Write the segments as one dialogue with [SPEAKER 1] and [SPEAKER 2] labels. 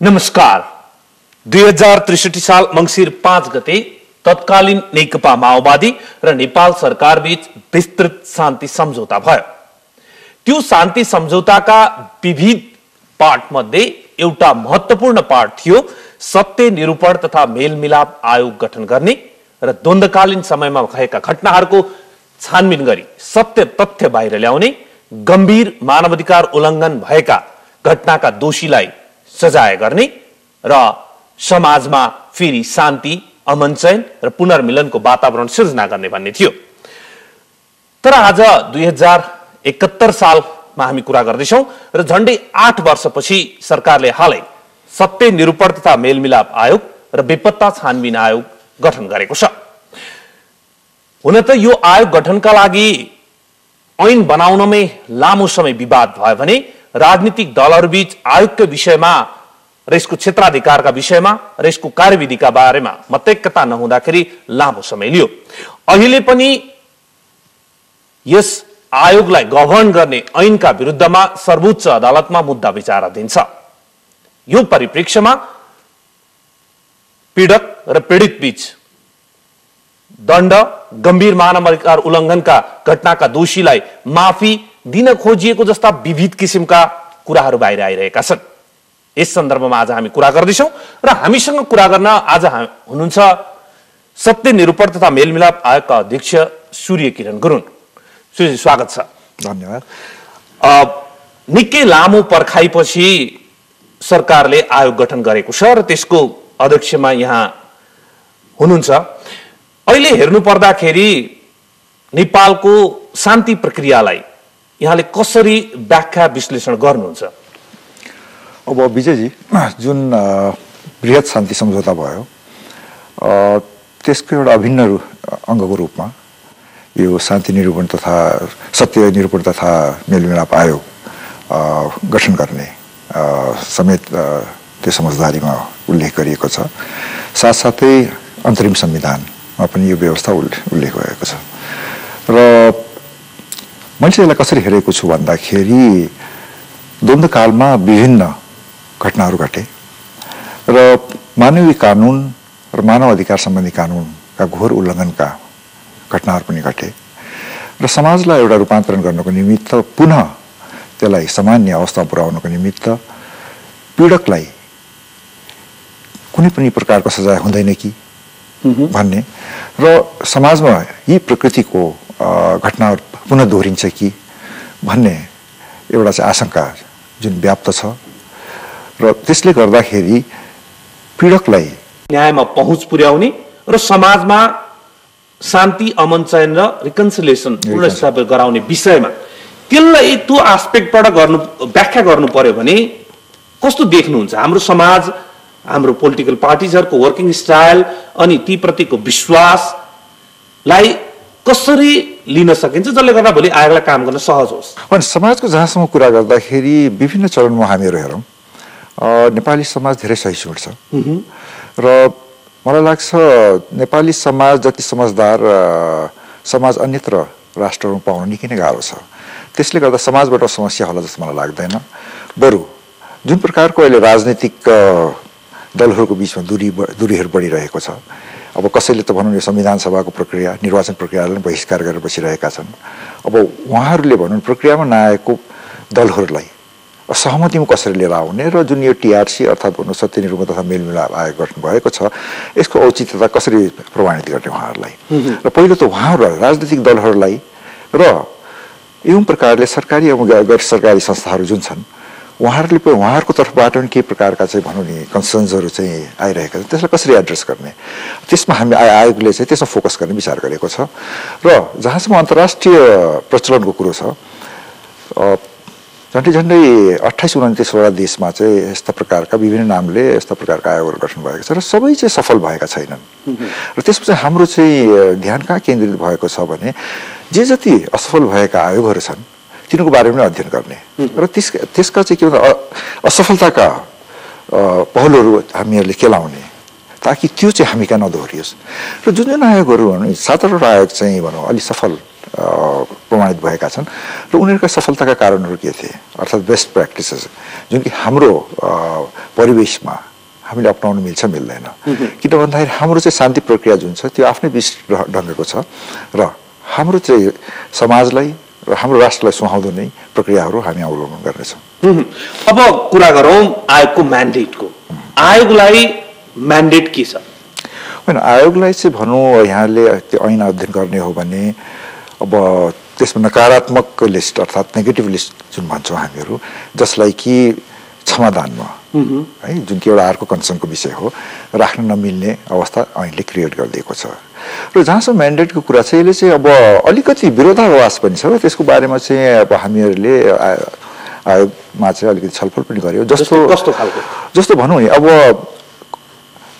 [SPEAKER 1] नमस्कार। 2063 साल मंगिर 5 गते तत्कालीन नेकपा माओवादी र नेपाल सरकार बीच विस्तृत शान्ति सम्झौता भयो। त्यो शान्ति सम्झौताका विविध पार्ट मध्ये एउटा महत्त्वपूर्ण पार्ट थियो सत्य निरूपण तथा मेलमिलाप आयोग गठन गर्ने र द्वन्द्वकालीन समयमा भएका घटनाहरूको छानबिन गरी सत्य तथ्य बाहिर ल्याउने, गम्भीर मानवाधिकार उल्लङ्घन भएका घटनाका दोषीलाई सजाय गर्ने र समाजमा फेरि शान्ति, अमन चयन र पुनर्मिलनको वातावरण सृजना गर्ने भन्ने थियो। तर आज 2071 सालमा हामी कुरा गर्दैछौं र झण्डै 8 वर्षपछि सरकारले हालै सत्य निरूपण तथा मेलमिलाप आयोग र बेपत्ता छानबिन आयोग गठन गरेको छ। हुन त यो आयोग गठनका लागि ऐन बनाउनमै लामो समय विवाद भयो भने राजनीतिक दलहरूबीच आयोगका विषयमा र यसको क्षेत्राधिकारका विषयमा र यसको कार्यविधिका बारेमा मतैक्यता नहुँदाखेरि लामो समय लियो। अहिले पनि यस आयोगलाई गभर्न गर्ने ऐनका विरुद्धमा सर्वोच्च अदालतमा मुद्दा विचाराधीन छ। यो परिप्रेक्ष्यमा पीडक र पीडित बीच दण्ड, गम्भीर मानवाधिकार उल्लङ्घनका घटनाका दोषीलाई माफी दिन खोजिएको जस्ता विविध किसिमका कुराहरू बाहिर आइरहेका छन्। यस सन्दर्भमा आज हामी कुरा गर्दैछौं र हामीसँग कुरा गर्न आज हुनुहुन्छ सत्य निरूपण तथा मेलमिलाप आयोगका अध्यक्ष सूर्य किरण गुरुङ। सूर्यजी, स्वागत छ।
[SPEAKER 2] धन्यवाद।
[SPEAKER 1] निकै लामो पर्खाइपछि सरकारले आयोग गठन गरेको छ र त्यसको अध्यक्षमा यहाँ हुनुहुन्छ। अहिले हेर्नु पर्दाखेरि नेपालको शान्ति प्रक्रियालाई यहाँले कसरी व्याख्या विश्लेषण गर्नुहुन्छ?
[SPEAKER 2] अब विजयजी, जुन बृहत शान्ति सम्झौता भयो त्यसको एउटा अभिन्न अङ्गको रूपमा यो शान्ति निरूपण तथा सत्य निरूपण तथा मेलमिलाप आयोग गठन गर्ने समेत त्यो समझदारीमा उल्लेख गरिएको छ। साथसाथै अन्तरिम संविधानमा पनि यो व्यवस्था उल्लेख भएको छ र मैले यसलाई कसरी हेरेको छु भन्दाखेरि द्वन्द्वकालमा विभिन्न घटनाहरू घटे र मानवीय कानुन र मानव अधिकार सम्बन्धी कानुनका घोर उल्लङ्घनका घटनाहरू पनि घटे र समाजलाई एउटा रूपान्तरण गर्नको निमित्त पुनः त्यसलाई सामान्य अवस्थामा पुर्याउनको निमित्त पीडकलाई कुनै पनि प्रकारको सजाय हुँदैन कि भन्ने र समाजमा यी प्रकृतिको घटनाहरू पुनः दोहोरिन्छ कि भन्ने एउटा चाहिँ आशंका जुन व्याप्त छ र त्यसले गर्दाखेरि पीडकलाई
[SPEAKER 1] न्यायमा पहुँच पुर्याउने र समाजमा शान्ति, अमन चयन र रिकन्सिलिएसन पुनर्स्थापित गराउने विषयमा त्यसलाई त्यो एस्पेक्टबाट व्याख्या गर्नु पर्यो भने कस्तो देख्नुहुन्छ? हाम्रो समाज, हाम्रो पोलिटिकल पार्टिजहरूको वर्किङ स्टाइल अनि ती प्रतिको विश्वासलाई कसरी लिन सकिन्छ जसले गर्दा भोलि आयोगलाई काम गर्न सहज होस्?
[SPEAKER 2] अनि समाजको जहाँसम्म कुरा गर्दाखेरि विभिन्न चरणमा हामीहरू हेरौँ नेपाली समाज धेरै सहिष्णु छ र मलाई लाग्छ नेपाली समाज जति समझदार समाज अन्यत्र राष्ट्रहरूमा पाउन निकै नै गाह्रो छ। त्यसले गर्दा समाजबाट समस्या होला जस्तो मलाई लाग्दैन। बरु जुन प्रकारको अहिले राजनीतिक दलहरूको बिचमा दूरीहरू बढिरहेको छ, अब कसैले त भनौँ यो संविधान सभाको प्रक्रिया, निर्वाचन प्रक्रियालाई बहिष्कार गरेर बसिरहेका छन्। अब उहाँहरूले भनौँ प्रक्रियामा नआएको दलहरूलाई सहमतिमा कसरी लिएर आउने र जुन यो टिआरसी अर्थात् भनौँ सत्य निरूपण तथा मेलमिलाप आयोग गठन भएको छ यसको औचित्यता कसरी प्रमाणित गर्ने उहाँहरूलाई र पहिलो त उहाँहरूलाई राजनीतिक दलहरूलाई र एवं प्रकारले सरकारी एवं गैर सरकारी संस्थाहरू जुन छन् उहाँहरूले पनि उहाँहरूको तर्फबाट पनि के प्रकारका चाहिँ भनौँ नि कन्सर्न्सहरू चाहिँ आइरहेका छन् त्यसलाई कसरी एड्रेस गर्ने, त्यसमा हामी आयोगले चाहिँ त्यसमा फोकस गर्ने विचार गरेको छ। र जहाँसम्म अन्तर्राष्ट्रिय प्रचलनको कुरो छ झन्डै 28-29वटा देशमा चाहिँ यस्ता प्रकारका विभिन्न नामले यस्ता प्रकारका आयोगहरू गठन भएको छ र सबै चाहिँ सफल भएका छैनन् र त्यसमा चाहिँ हाम्रो चाहिँ ध्यान कहाँ केन्द्रित भएको छ भने जे जति असफल भएका आयोगहरू छन् तिनीहरूको बारेमा अध्ययन गर्ने र त्यसका चाहिँ के भन्छ असफलताका पहलहरू हामीहरूले केलाउने ताकि त्यो चाहिँ हामी कहाँ नदोहोरियोस्। र जुन जुन आयोगहरू भनौँ 7-8 आयोग चाहिँ भनौँ अलि सफल प्रमाणित भएका छन् र उनीहरूका सफलताका कारणहरू के थिए अर्थात् बेस्ट प्र्याक्टिसेस जुन कि हाम्रो परिवेशमा हामीले अपनाउनु मिल्छ मिल्दैन किन भन्दाखेरि हाम्रो चाहिँ शान्ति प्रक्रिया जुन छ त्यो आफ्नै विशिष्ट ढङ्गको छ र हाम्रो चाहिँ समाजलाई र हाम्रो राष्ट्रलाई सुहाउँदो नै प्रक्रियाहरू हामी अवलम्बन गर्नेछौँ।
[SPEAKER 1] अब कुरा गरौँ आयोगको म्यान्डेटको। आयोगलाई म्यान्डेट के छ?
[SPEAKER 2] होइन, आयोगलाई चाहिँ भनौँ यहाँले त्यो ऐन अध्ययन गर्ने हो भने अब त्यसमा नकारात्मक लिस्ट अर्थात् नेगेटिभ लिस्ट जुन भन्छौँ हामीहरू जसलाई कि क्षमादानमा है जुन कि एउटा अर्को कन्सर्नको विषय हो राख्न नमिल्ने अवस्था ऐनले क्रिएट गरिदिएको छ र जहाँसम्म म्यान्डेटको कुरा छ यसले चाहिँ अब अलिकति विरोधाभास पनि छ र त्यसको बारेमा चाहिँ अब हामीहरूले आयोगमा चाहिँ अलिकति छलफल पनि गर्यो। जस्तो भनौँ नि अब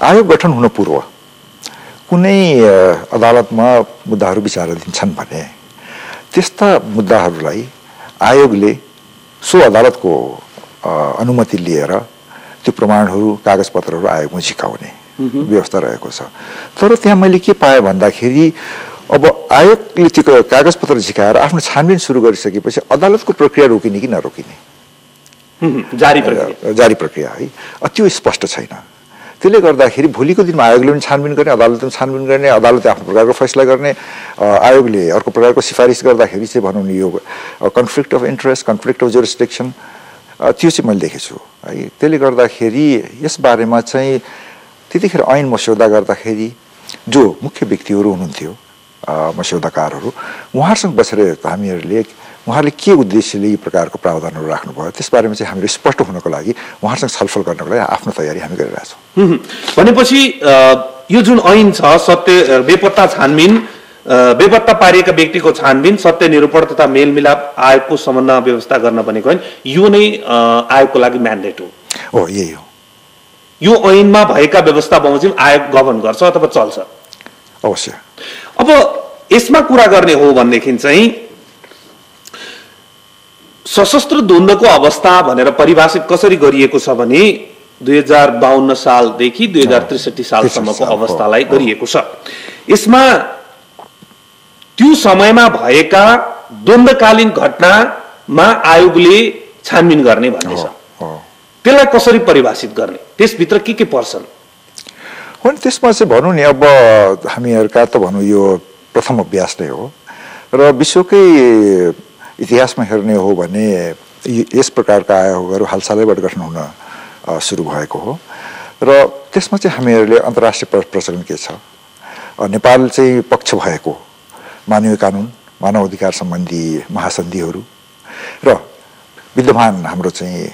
[SPEAKER 2] आयोग गठन हुन पूर्व कुनै अदालतमा मुद्दाहरू विचाराधीन छन् भने त्यस्ता मुद्दाहरूलाई आयोगले सो अदालतको अनुमति लिएर त्यो प्रमाणहरू कागजपत्रहरू आयोगमा झिकाउने व्यवस्था रहेको छ। तर त्यहाँ मैले के पाएँ भन्दाखेरि अब आयोगले त्यो कागजपत्र झिकाएर आफ्नो छानबिन सुरु गरिसकेपछि अदालतको प्रक्रिया रोकिने कि नरोकिने जारी प्रक्रिया है त्यो स्पष्ट छैन। त्यसले गर्दाखेरि भोलिको दिनमा आयोगले पनि छानबिन गर्ने अदालतले पनि छानबिन गर्ने अदालतले आफ्नो प्रकारको फैसला गर्ने आयोगले अर्को प्रकारको सिफारिस गर्दाखेरि चाहिँ भनौँ न यो conflict of interest conflict of jurisdiction त्यो चाहिँ मैले देखेछु है। त्यसले गर्दाखेरि यसबारेमा चाहिँ त्यतिखेर ऐन मस्यौदा गर्दाखेरि जो मुख्य व्यक्तिहरू हुनुहुन्थ्यो मस्यौदाकारहरू उहाँहरूसँग बसेर हामीहरूले उहाँहरूले के उद्देश्यले यी प्रकारको प्रावधानहरू राख्नुभयो त्यसबारेमा चाहिँ हामीले स्पष्ट हुनको लागि उहाँहरूसँग छलफल गर्नको लागि आफ्नो तयारी हामी गरिरहेछौँ।
[SPEAKER 1] भनेपछि यो जुन ऐन छ सत्य बेपत्ता छानबिन बेपत्ता पारिएका व्यक्तिको छानबिन सत्य निरूपण तथा मेलमिलाप आयोगको समन्वय व्यवस्था गर्न भनेको होइन यो नै आयोगको लागि म्यान्डेट हो।
[SPEAKER 2] यही हो।
[SPEAKER 1] यो ऐनमा भएका व्यवस्था बमोजिम आयोग गभर्न गर्छ अथवा चल्छ
[SPEAKER 2] अवश्य।
[SPEAKER 1] अब यसमा कुरा गर्ने हो भनेदेखि चाहिँ सशस्त्र द्वन्द्वको अवस्था भनेर परिभाषित कसरी गरिएको छ भने 2052 सालदेखि 2063 सालसम्मको अवस्थालाई गरिएको छ। यसमा त्यो समयमा भएका द्वन्द्वकालीन घटनामा आयोगले छानबिन गर्ने भन्ने छ। त्यसलाई कसरी परिभाषित गर्ने त्यसभित्र के पर्छन्?
[SPEAKER 2] होइन त्यसमा चाहिँ भनौँ नि अब हामीहरूका त भनौँ यो प्रथम अभ्यास नै हो र विश्वकै इतिहासमा हेर्ने हो भने यस प्रकारका आयोगहरू हालसालैबाट गठन हुन सुरु भएको हो र त्यसमा चाहिँ हामीहरूले अन्तर्राष्ट्रिय प्रचलन के छ नेपाल चाहिँ पक्ष भएको मानवीय कानुन मानव अधिकार सम्बन्धी महासन्धिहरू र विद्यमान हाम्रो चाहिँ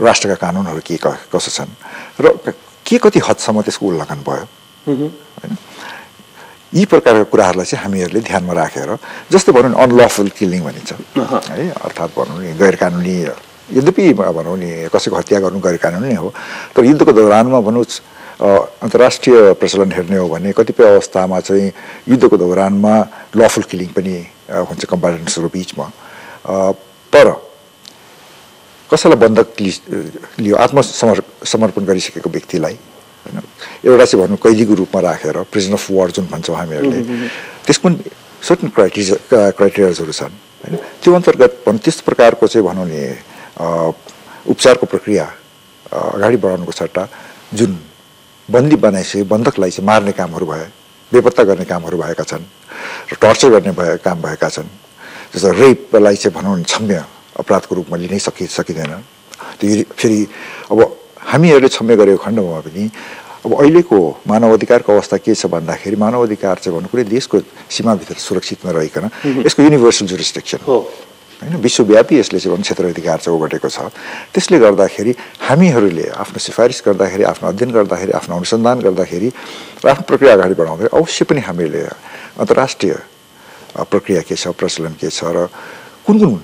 [SPEAKER 2] राष्ट्रका कानुनहरू के कसो छन् र के कति हदसम्म त्यसको उल्लङ्घन भयो हैन यी प्रकारका कुराहरूलाई चाहिँ हामीहरूले ध्यानमा राखेर जस्तो भनौँ अनलफुल किलिङ भनिन्छ है अर्थात् भनौँ नि गैर कानुनी यद्यपि भनौँ नि कसैको हत्या गर्नु गैर कानुनी नै हो तर युद्धको दौरानमा भनौँ अन्तर्राष्ट्रिय प्रचलन हेर्ने हो भने कतिपय अवस्थामा चाहिँ युद्धको दौरानमा लफुल किलिङ पनि हुन्छ कम्बाटेन्ट्सहरू बिचमा तर कसैलाई बन्धक लियो आत्मसमर्पण गरिसकेको व्यक्तिलाई हैन एउटा चाहिँ भनौँ कैदीको रूपमा राखेर प्रिजन अफ वार जुन भन्छौँ हामीहरूले त्यसको सर्टन क्राइटेरियाजहरू छन् हैन त्यो अन्तर्गत त्यस्तो प्रकारको चाहिँ भनौँ नि उपचारको प्रक्रिया अगाडि बढाउनुको सट्टा जुन बन्दी बनाइसके बन्धकलाई चाहिँ मार्ने कामहरू भए बेपत्ता गर्ने कामहरू भएका छन् र टर्चर गर्ने काम भएका छन् जस्तो रेपलाई चाहिँ भनौँ नि क्षम्य अपराधको रूपमा लिनै सकिँदैन त्यो फेरि अब हामीहरूले क्षम्य गरेको खण्डमा पनि अब अहिलेको मानव अधिकारको अवस्था के छ भन्दाखेरि मानव अधिकार चाहिँ भन्नु कुनै देशको सीमाभित्र सुरक्षित नरहिकन यसको युनिभर्सल जुरिस्डिक्सन हो हैन विश्वव्यापी यसले चाहिँ भन्नु क्षेत्र अधिकार चाहिँ ओगटेको छ। त्यसले गर्दाखेरि हामीहरूले आफ्नो सिफारिस गर्दाखेरि आफ्नो अध्ययन गर्दाखेरि आफ्नो अनुसन्धान गर्दाखेरि र आफ्नो प्रक्रिया अगाडि बढाउँदै अवश्य पनि हामीले अन्तर्राष्ट्रिय प्रक्रिया के छ प्रचलन के छ र कुन कुन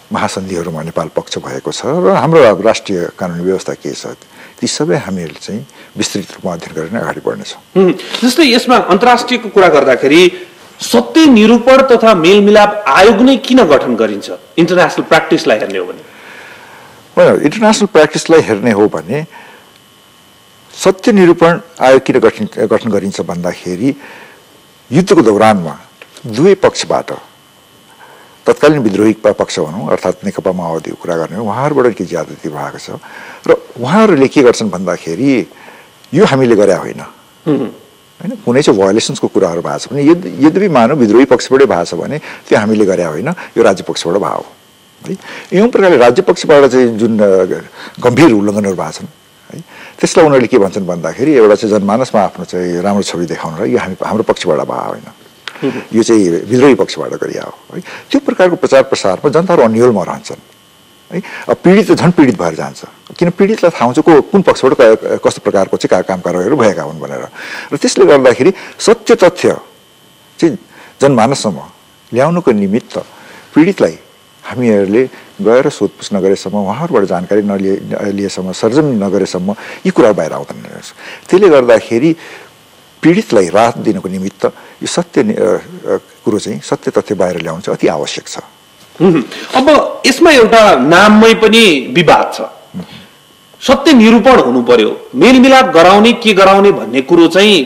[SPEAKER 2] महासन्धिहरूमा नेपाल पक्ष भएको छ र हाम्रो राष्ट्रिय कानुनी व्यवस्था के छ ती सबै हामीहरूले चाहिँ विस्तृत रूपमा अध्ययन गरेर अगाडि बढ्नेछौँ।
[SPEAKER 1] जस्तै यसमा अन्तर्राष्ट्रियको कुरा गर्दाखेरि सत्य निरूपण तथा मेलमिलाप आयोग नै किन गठन गरिन्छ इन्टरनेसनल प्र्याक्टिसलाई हेर्ने हो भने?
[SPEAKER 2] इन्टरनेसनल प्र्याक्टिसलाई हेर्ने हो भने सत्य निरूपण आयोग किन गठन गरिन्छ भन्दाखेरि युद्धको दौरानमा दुवै पक्षबाट तत्कालीन विद्रोही पक्ष भनौँ अर्थात् नेकपा माओवादीको कुरा गर्ने हो उहाँहरूबाट के ज्यादती भएको छ र उहाँहरूले के गर्छन् भन्दाखेरि यो हामीले गरे होइन होइन कुनै चाहिँ भयोलेसन्सको कुराहरू भएको छ भने यद्यपि मानव विद्रोही पक्षबाटै भएको छ भने त्यो हामीले गरे होइन यो राज्य पक्षबाट भयो है यौँ प्रकारले राज्य पक्षबाट चाहिँ जुन गम्भीर उल्लङ्घनहरू भएको छन् है त्यसलाई उनीहरूले के भन्छन् भन्दाखेरि एउटा चाहिँ जनमानसमा आफ्नो चाहिँ राम्रो छवि देखाउनलाई यो हाम्रो पक्षबाट भयो होइन यो चाहिँ विद्रोही पक्षबाट गरिया हो है त्यो प्रकारको प्रचार प्रसारमा जनताहरू अन्यलमा रहन्छन् है पीडित झन् पीडित भएर जान्छ किन पीडितलाई थाहा हुन्छ कुन पक्षबाट कस्तो प्रकारको चाहिँ काम कारवाहीहरू भएका हुन् भनेर र त्यसले गर्दाखेरि सत्य तथ्य चाहिँ जनमानससम्म ल्याउनुको निमित्त पीडितलाई हामीहरूले गएर सोधपुछ नगरेसम्म उहाँहरूबाट जानकारी नलिएसम्म सर्जन नगरेसम्म यी कुरा बाहिर आउँदैन त्यसले गर्दाखेरि पीडितलाई राहत दिनको निमित्त यो सत्य कुरो चाहिँ सत्य तथ्य बाहिर ल्याउनु चाहिँ अति आवश्यक छ
[SPEAKER 1] अब यसमा एउटा नाममै पनि विवाद छ सत्य निरूपण हुनु पर्यो मेलमिलाप गराउने के गराउने भन्ने कुरो चाहिँ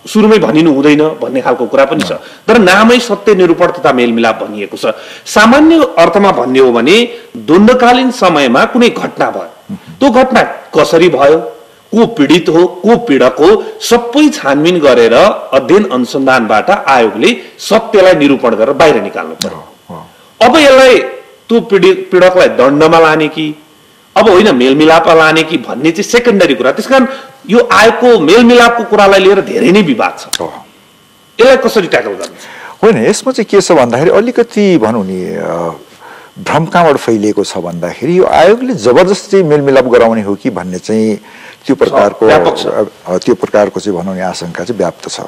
[SPEAKER 1] सुरुमै भनिनु हुँदैन भन्ने खालको कुरा पनि छ तर नामै सत्य निरूपण तथा मेलमिलाप भनिएको छ सामान्य अर्थमा भन्ने हो भने द्वन्द्वकालीन समयमा कुनै घटना भयो त्यो घटना कसरी भयो को पीडित हो को पीडक हो सबै छानबिन गरेर अध्ययन अनुसन्धानबाट आयोगले सत्यलाई निरूपण गरेर बाहिर निकाल्नु पर्यो अब यसलाई त्यो पीडकलाई दण्डमा लाने कि अब होइन मेलमिलापमा लाने कि भन्ने चाहिँ सेकेन्डरी कुरा त्यसकारण यो आयोगको मेलमिलापको कुरालाई लिएर धेरै नै विवाद छ यसलाई कसरी ट्याकल गर्ने
[SPEAKER 2] होइन यसमा चाहिँ के छ भन्दाखेरि अलिकति भनौँ नि भ्रम कहाँबाट फैलिएको छ भन्दाखेरि यो आयोगले जबरजस्ती मेलमिलाप गराउने हो कि भन्ने चाहिँ त्यो प्रकारको चाहिँ भनौँ नि आशंका चाहिँ व्याप्त छ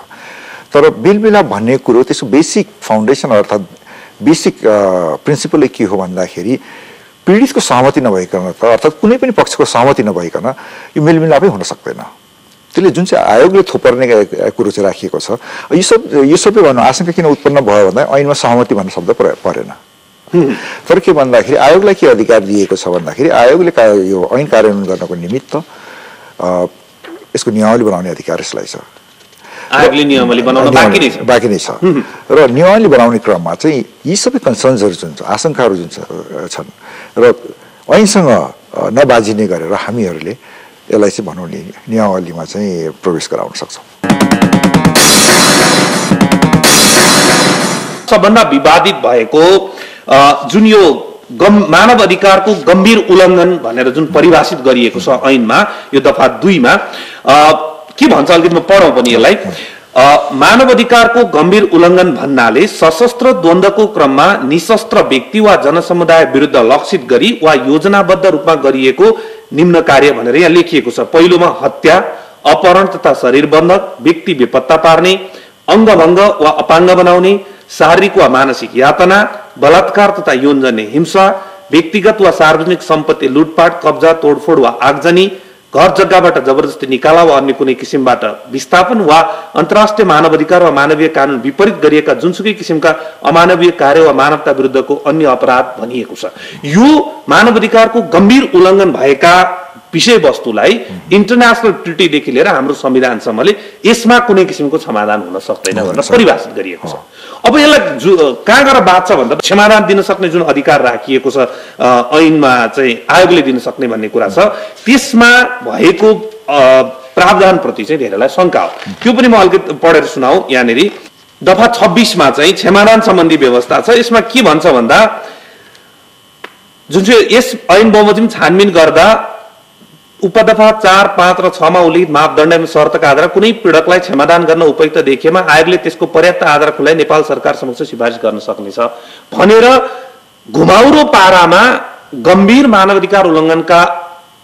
[SPEAKER 2] तर मेलमिलाप भन्ने कुरो त्यसको बेसिक फाउन्डेसन अर्थात् बेसिक प्रिन्सिपल के हो भन्दाखेरि पीडितको सहमति नभइकन त अर्थात् कुनै पनि पक्षको सहमति नभइकन यो मेलमिलापै हुन सक्दैन त्यसले जुन चाहिँ आयोगले थोपर्ने कुरो चाहिँ राखिएको छ यो सबै भन्नु आशंका किन उत्पन्न भयो भन्दा ऐनमा सहमति भन्ने शब्द परेन तर के भन्दाखेरि आयोगलाई के अधिकार दिएको छ भन्दाखेरि आयोगले यो ऐन कार्यान्वयन गर्नको निमित्त यसको नियमावली बनाउने अधिकार यसलाई छ
[SPEAKER 1] आयोगले नियमावली बनाउन
[SPEAKER 2] बाँकी नै छ र नियमावली बनाउने क्रममा चाहिँ यी सबै कन्सर्न्सहरू जुन छ आशंकाहरू जुन छन् र ऐनसँग नबाजिने गरेर हामीहरूले यसलाई चाहिँ भनौँ नि नियमावलीमा चाहिँ प्रवेश गराउन सक्छौँ
[SPEAKER 1] सबभन्दा विवादित भएको जुन यो मानव अधिकारको गम्भीर उल्लङ्घन भनेर जुन परिभाषित गरिएको छ ऐनमा यो दफा 2 मा के भन्छ अलिकति म पढौँ पनि यसलाई मानव अधिकारको गम्भीर उल्लङ्घन भन्नाले सशस्त्र द्वन्द्वको क्रममा निशस्त्र व्यक्ति वा जनसमुदाय विरुद्ध लक्षित गरी वा योजनाबद्ध रूपमा गरिएको निम्न कार्य भनेर यहाँ लेखिएको छ पहिलोमा हत्या अपहरण तथा शरीर बन्धक व्यक्ति बेपत्ता पार्ने अङ्गभङ्ग वा अपाङ्ग बनाउने शारीरिक वा मानसिक यातना बलात्कार तथा यौनजन्य हिंसा व्यक्तिगत वा सार्वजनिक सम्पत्ति लुटपाट कब्जा तोडफोड वा आगजनी घर जग्गाबाट जबरजस्ती निकाला वा अन्य कुनै किसिमबाट विस्थापन वा अन्तर्राष्ट्रिय मानव अधिकार वा मानवीय कानुन विपरीत गरिएका जुनसुकै किसिमका अमानवीय कार्य वा मानवता विरुद्धको अन्य अपराध भनिएको छ यो मानव अधिकारको गम्भीर उल्लङ्घन भएका विषयवस्तुलाई इन्टरनेसनल ट्रिटीदेखि लिएर हाम्रो संविधानसम्मले यसमा कुनै किसिमको समाधान हुन सक्दैन भनेर परिभाषित गरिएको छ अब यसलाई कहाँ गएर बाँच्छ भन्दा क्षमादान दिन सक्ने जुन अधिकार राखिएको छ ऐनमा चाहिँ आयोगले दिन सक्ने भन्ने कुरा छ त्यसमा भएको प्रावधानप्रति चाहिँ धेरैलाई शङ्का हो त्यो पनि म अलिकति पढेर सुनाऊ यहाँनिर दफा 26 मा चाहिँ क्षमादान सम्बन्धी व्यवस्था छ यसमा के भन्छ भन्दा जुन चाहिँ यस ऐन बमोजिम छानबिन गर्दा उपदफा 4, 5 र 6 मा उल्लिखित मापदण्ड एवं शर्तका आधारमा कुनै पीडकलाई क्षमादान गर्न उपयुक्त देखिएमा आयोगले त्यसको पर्याप्त आधार खुलाई नेपाल सरकार समक्ष सिफारिस गर्न सक्नेछ भनेर घुमाउरो पारामा गम्भीर मानवाधिकार उल्लङ्घनका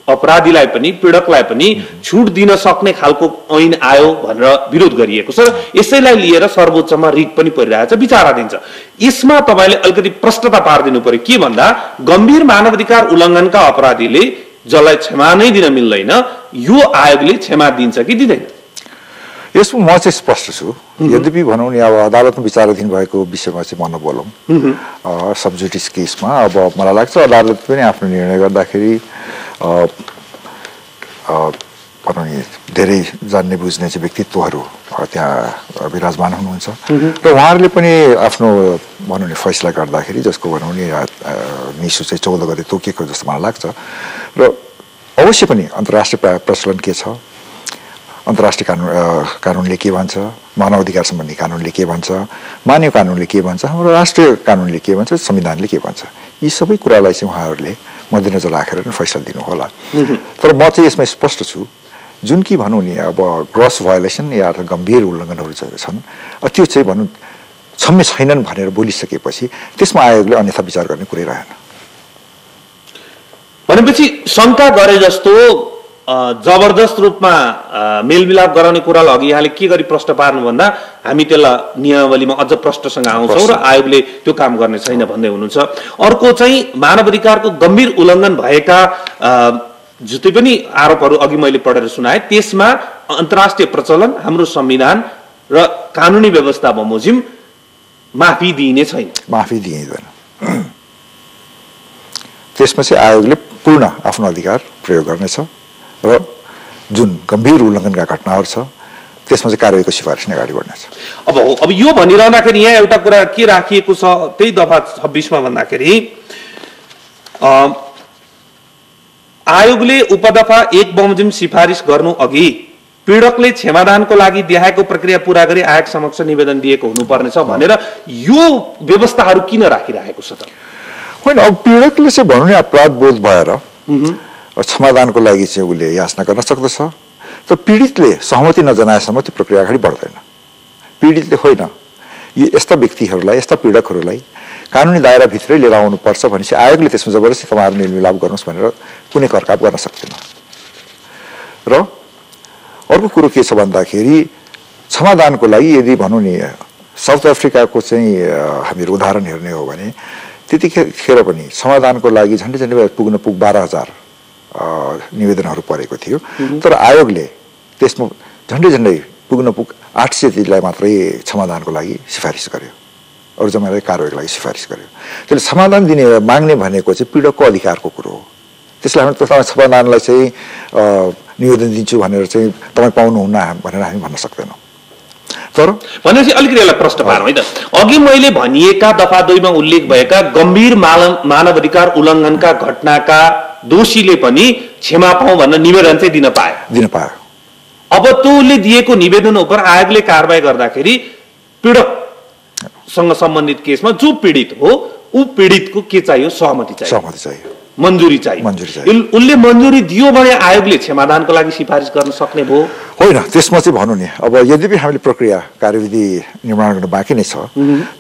[SPEAKER 1] अपराधीलाई पनि पीडकलाई पनि छुट दिन सक्ने खालको ऐन आयो भनेर विरोध गरिएको छ यसैलाई लिएर सर्वोच्चमा रिट पनि परिरहेछ विचाराधीन छ यसमा तपाईले अलिकति प्रश्नता पार्दिनु पर्यो के भन्दा गम्भीर मानवाधिकार उल्लङ्घनका अपराधीले जसलाई क्षमा नै दिन मिल्दैन यो आयोगले क्षमा दिन्छ कि दिँदैन
[SPEAKER 2] यसमा म चाहिँ स्पष्ट छु यद्यपि भनौँ नि अब अदालतमा विचाराधीन भएको विषयमा चाहिँ म नबोलौँ सबजुडिस केसमा अब मलाई लाग्छ अदालत पनि आफ्नो निर्णय गर्दाखेरि भनौँ नि धेरै जान्ने बुझ्ने चाहिँ व्यक्तित्वहरू त्यहाँ विराजमान हुनुहुन्छ र उहाँहरूले पनि आफ्नो भनौँ नि फैसला गर्दाखेरि जसको भनौँ नि निसु चाहिँ 14 गते तोकिएको जस्तो मलाई लाग्छ र अवश्य पनि अन्तर्राष्ट्रिय प्रचलन के छ, अन्तर्राष्ट्रिय कानुनले के भन्छ, मानवाधिकार सम्बन्धी कानुनले के भन्छ, मानव कानुनले के भन्छ, हाम्रो राष्ट्रिय कानुनले के भन्छ, संविधानले के भन्छ, यी सबै कुरालाई चाहिँ उहाँहरूले मध्यनजर राखेर नै फैसला दिनुहोला। तर म चाहिँ यसमा स्पष्ट छु, जुन कि भनौँ नि अब ग्रस भायोलेसन या गम्भीर उल्लङ्घनहरू छन्, त्यो चाहिँ भनौँ क्षम्य छैनन् भनेर बोलिसकेपछि त्यसमा आयोगले अन्यथा विचार गर्ने कुरै रहेन।
[SPEAKER 1] भनेपछि शङ्का गरे जस्तो जबरजस्त रूपमा मेलमिलाप गराउने कुरालाई अघि यहाँले के गरी प्रश्न पार्नुभन्दा हामी त्यसलाई नियमावलीमा अझ प्रश्नसँग आउँछौँ र आयोगले त्यो काम गर्ने छैन भन्दै हुनुहुन्छ। अर्को चाहिँ मानवाधिकारको गम्भीर उल्लङ्घन भएका जति पनि आरोपहरू अघि मैले पढेर सुनाएँ, त्यसमा अन्तर्राष्ट्रिय प्रचलन, हाम्रो संविधान र कानुनी व्यवस्था बमोजिम माफी दिइने छैन।
[SPEAKER 2] माफी दिइँदैन। त्यसमा चाहिँ आयोगले पूर्ण आफ्नो अधिकार प्रयोग गर्नेछ र जुन गम्भीर उल्लङ्घनका घटनाहरू छ त्यसमा चाहिँ कारबाहीको सिफारिस नै अगाडि बढ्नेछ।
[SPEAKER 1] अब यो भनिरहँदाखेरि यहाँ एउटा कुरा के राखिएको छ, त्यही दफा 26 मा भन्दाखेरि आयोगले उपदफा 1 बमोजिम सिफारिस गर्नु अघि पीडकले क्षमादानको लागि देखाएको प्रक्रिया पूरा गरी आयोग समक्ष निवेदन दिएको हुनुपर्नेछ भनेर यो व्यवस्थाहरू किन राखिरहेको छ त?
[SPEAKER 2] होइन, अब पीडकले चाहिँ भनौँ न अपराध बोध भएर क्षमादानको लागि चाहिँ उसले याचना गर्न सक्दछ, तर पीडितले सहमति नजनाएसम्म त्यो प्रक्रिया अगाडि बढ्दैन। पीडितले होइन यो यस्ता व्यक्तिहरूलाई, यस्ता पीडकहरूलाई कानुनी दायराभित्रै लिएर आउनुपर्छ भनेपछि आयोगले त्यसमा जबरजस्ती तपाईँहरू मेलमिलाप गर्नुहोस् भनेर कुनै करकाप गर्न सक्दैन। र अर्को कुरो के छ भन्दाखेरि क्षमादानको लागि यदि भनौँ नि साउथ अफ्रिकाको चाहिँ हामीहरू उदाहरण हेर्ने हो भने त्यतिखेर पनि क्षमादानको लागि झन्डै 12,000 निवेदनहरू परेको थियो, तर आयोगले त्यसमा झन्डै 800 मात्रै क्षमादानको लागि सिफारिस गर्यो, अरू जम्मै कारबाहीको लागि सिफारिस गर्यो। त्यसले क्षमादान दिने माग्ने भनेको चाहिँ पीडकको अधिकारको कुरो हो। त्यसलाई हामी तपाईँ क्षमादानलाई चाहिँ निवेदन दिन्छु भनेर चाहिँ तपाईँ पाउनुहुन्न भनेर हामी भन्न सक्दैनौँ। तर
[SPEAKER 1] भनेपछि अलिकति यसलाई प्रश्न पारौँ है त। अघि मैले भनिएका दफा 2 मा उल्लेख भएका गम्भीर मानवाधिकार उल्लङ्घनका घटनाका दोषीले पनि क्षमा पाऊँ भनेर निवेदन चाहिँ दिन पायो। अब तोले दिएको निवेदन उप आयोगले कारबाही गर्दाखेरि पीडकसँग सम्बन्धित केसमा जो पीडित हो ऊ पीडितको के चाहियो? सहमति चाहियो, मन्जुरी चाहियो। उनले मन्जुरी दियो भने आयोगले क्षमादानको लागि सिफारिस गर्न सक्ने भयो?
[SPEAKER 2] होइन, त्यसमा चाहिँ भनौँ नि अब यद्यपि हामीले प्रक्रिया कार्यविधि निर्माण गर्न बाँकी नै छ,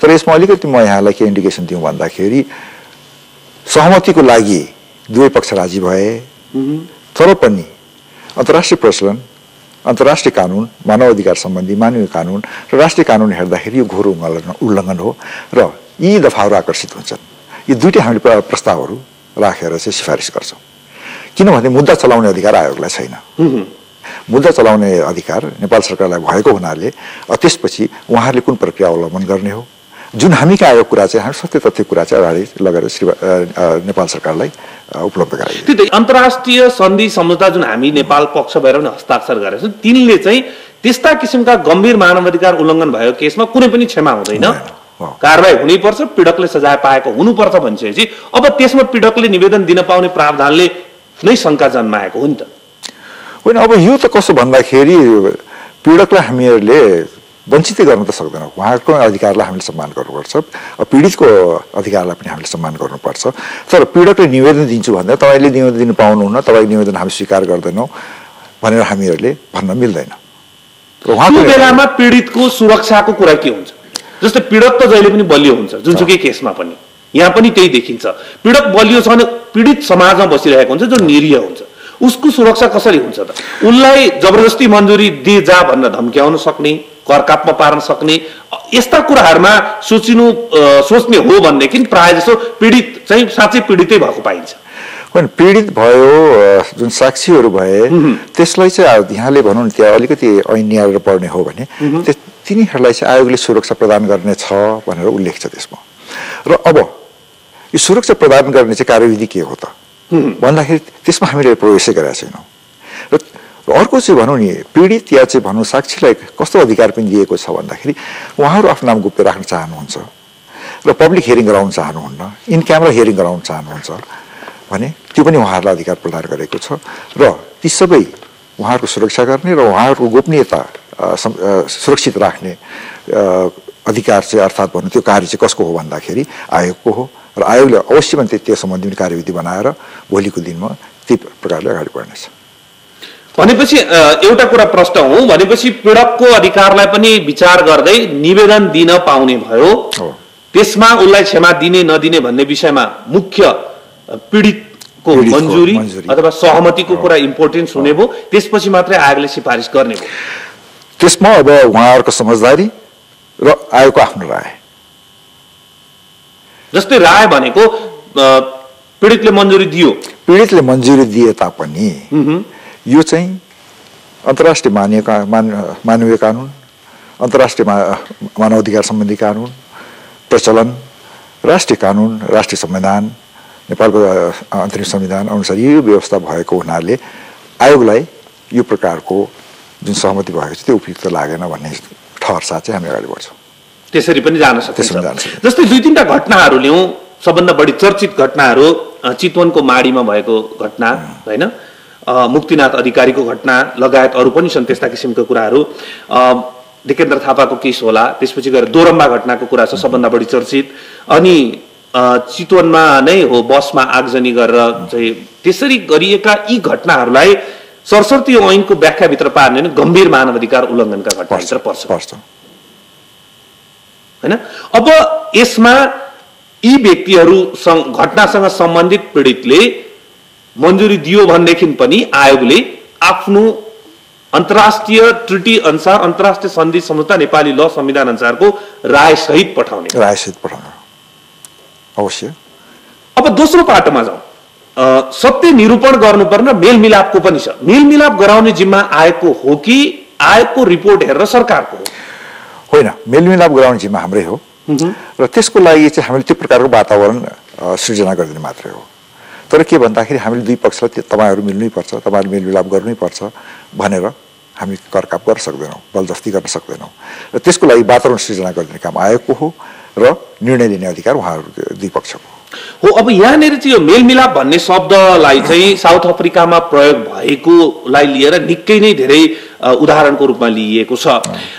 [SPEAKER 2] तर यसमा अलिकति म यहाँलाई के इन्डिकेसन दिउँ भन्दाखेरि सहमतिको लागि दुवै पक्ष राजी भए, तर पनि अन्तर्राष्ट्रिय प्रचलन, अन्तर्राष्ट्रिय कानुन, मानवाधिकार सम्बन्धी मानवीय कानुन र राष्ट्रिय कानुन हेर्दाखेरि यो घोर उल्लङ्घन हो र यी दफाहरू आकर्षित हुन्छन्। यी दुईटै हामीले प्रस्तावहरू राखेर चाहिँ सिफारिस गर्छौँ, किनभने मुद्दा चलाउने अधिकार आयोगलाई छैन। मुद्दा चलाउने अधिकार नेपाल सरकारलाई भएको हुनाले त्यसपछि उहाँहरूले कुन प्रक्रिया अवलम्बन गर्ने हो, जुन हामी कहाँ आएको कुरा चाहिँ हामी सत्य तथ्य कुरा चाहिँ अगाडि लगेर नेपाल सरकारलाई उपलब्ध गराइयो।
[SPEAKER 1] त्यो अन्तर्राष्ट्रिय सन्धि सम्झौता जुन हामी नेपाल पक्ष भएर पनि हस्ताक्षर गरेका छौँ, तिनले चाहिँ त्यस्ता किसिमका गम्भीर मानवाधिकार उल्लङ्घन भएको केसमा कुनै पनि क्षमा हुँदैन, कारबाही हुनैपर्छ, पीडकले सजाय पाएको हुनुपर्छ भनिसकेपछि अब त्यसमा पीडकले निवेदन दिन पाउने प्रावधानले नै शङ्का जन्माएको हो नि त?
[SPEAKER 2] होइन, अब यो त कसो भन्दाखेरि पीडकलाई हामीहरूले वञ्चितै गर्न त सक्दैनौँ। उहाँको अधिकारलाई हामीले सम्मान गर्नुपर्छ, पीडितको अधिकारलाई पनि हामीले सम्मान गर्नुपर्छ। तर पीडकले निवेदन दिन्छु भन्दा तपाईँले निवेदन दिनु पाउनुहुन्न, तपाईँ निवेदन हामी स्वीकार गर्दैनौँ भनेर हामीहरूले भन्न मिल्दैन।
[SPEAKER 1] उहाँको बेलामा पीडितको सुरक्षाको कुरा के हुन्छ? जस्तै पीडक त जहिले पनि बलियो हुन्छ, जुनसुकै केसमा पनि यहाँ पनि त्यही देखिन्छ। पीडक बलियो छ भने पीडित समाजमा बसिरहेको हुन्छ जो निरीह हुन्छ, उसको सुरक्षा कसरी हुन्छ त? उनलाई जबरजस्ती मन्जुरी दिए जा भनेर धम्क्याउन सक्ने, करकापमा पार्न सक्ने यस्ता कुराहरूमा सोच्ने हो भनेदेखि प्रायः जसो पीडित चाहिँ साँच्चै पीडितै भएको पाइन्छ।
[SPEAKER 2] होइन, पीडित भयो जुन साक्षीहरू भए त्यसलाई चाहिँ यहाँले भनौँ न त्यहाँ अलिकति ऐन निहालेर पढ्ने हो भने तिनीहरूलाई चाहिँ आयोगले सुरक्षा प्रदान गर्ने छ भनेर उल्लेख छ त्यसमा। र अब यो सुरक्षा प्रदान गर्ने चाहिँ कार्यविधि के हो त भन्दाखेरि त्यसमा हामीले प्रवेशै गरेका छैनौँ। र अर्को चाहिँ भनौँ नि पीडित या चाहिँ भनौँ साक्षीलाई कस्तो अधिकार पनि दिएको छ भन्दाखेरि उहाँहरू आफ्नो नाम गुप्त राख्न चाहनुहुन्छ र पब्लिक हियरिङ गराउन चाहनुहुन्न, इन क्यामेरा हियरिङ गराउन चाहनुहुन्छ भने त्यो पनि उहाँहरूलाई अधिकार प्रदान गरेको छ र ती सबै उहाँहरूको सुरक्षा गर्ने र उहाँहरूको गोपनीयता सुरक्षित राख्ने अधिकार चाहिँ अर्थात् भन्नु त्यो कार्य चाहिँ कसको हो भन्दाखेरि आयोगको हो र आयोगले अवश्य पनि त्यो सम्बन्धी कार्यविधि बनाएर भोलिको दिनमा ती प्रकारले अगाडि बढ्नेछ।
[SPEAKER 1] भनेपछि एउटा कुरा प्रश्न हो, भनेपछि पीडकको अधिकारलाई पनि विचार गर्दै निवेदन दिन पाउने भयो, त्यसमा उसलाई क्षमा दिने नदिने भन्ने विषयमा मुख्य पीडितको मन्जुरी अथवा सहमतिको कुरा इम्पोर्टेन्स हुने भयो, त्यसपछि मात्रै आयोगले सिफारिस गर्ने भयो।
[SPEAKER 2] त्यसमा अब उहाँहरूको समझदारी र आयोगको आफ्नो राय,
[SPEAKER 1] जस्तै राय भनेको पीडितले मन्जुरी दियो, पीडितले
[SPEAKER 2] मन्जुरी दिए तापनि यो चाहिँ अन्तर्राष्ट्रिय मानवीय कानुन, अन्तर्राष्ट्रिय मानवाधिकार सम्बन्धी कानुन, प्रचलन, राष्ट्रिय कानुन, राष्ट्रिय संविधान, नेपालको अन्तरिम संविधान अनुसार यो व्यवस्था भएको हुनाले आयोगलाई यो प्रकारको जुन सहमति भएको छ त्यो उपयुक्त लागेन भन्ने ठहर साथ चाहिँ हामी अगाडि बढ्छौँ।
[SPEAKER 1] त्यसरी पनि जान सकिन्छ। जस्तै दुई तीनटा घटनाहरू ल्याउँ, सबभन्दा बढी चर्चित घटनाहरू चितवनको माडीमा भएको घटना होइन, मुक्तिनाथ अधिकारीको घटना लगायत अरू पनि छन् त्यस्ता किसिमका कुराहरू, डेकेन्द्र थापाको केस होला, त्यसपछि गएर दोरम्बा घटनाको कुरा छ सबभन्दा बढी चर्चित, अनि चितवनमा नै हो बसमा आगजनी गरेर चाहिँ त्यसरी गरिएका यी घटनाहरूलाई सरस्वती ऐनको व्याख्याभित्र पार्ने गम्भीर मानवाधिकार उल्लङ्घनका घटनाभित्र पर्छ हैन। अब यसमा यी व्यक्तिहरू घटनासँग सम्बन्धित पीडितले मन्जुरी दियो भनेदेखि पनि आयोगले आफ्नो अन्तर्राष्ट्रिय ट्रिटी अनुसार, अन्तर्राष्ट्रिय सन्धि सम्झौता, नेपाली ल संविधान अनुसारको राय सहित पठाउने
[SPEAKER 2] अवश्य।
[SPEAKER 1] अब दोस्रो पाटोमा जाउँ, सत्य निरूपण गर्नुपर्ने मेलमिलापको पनि छ। मेलमिलाप गराउने जिम्मा आयोगको हो कि आयोगको रिपोर्ट हेरेर सरकारको हो?
[SPEAKER 2] होइन, मेलमिलाप गराउने जिम्मा हाम्रै हो र त्यसको लागि चाहिँ हामीले त्यो प्रकारको वातावरण सृजना गरिदिनु मात्रै हो। तर के भन्दाखेरि हामीले दुई पक्षलाई तपाईँहरू मिल्नै पर्छ, तपाईँहरू मेलमिलाप गर्नै पर्छ भनेर हामी करकाप गर्न सक्दैनौँ, बलजफ्ती गर्न सक्दैनौँ र त्यसको लागि वातावरण सृजना गरिदिने काम आयोगको हो र निर्णय लिने अधिकार उहाँहरू दुई पक्षको
[SPEAKER 1] हो। अब यहाँनिर चाहिँ यो मेलमिलाप भन्ने शब्दलाई चाहिँ साउथ अफ्रिकामा प्रयोग भएकोलाई लिएर निकै नै धेरै उदाहरणको रूपमा लिइएको छ।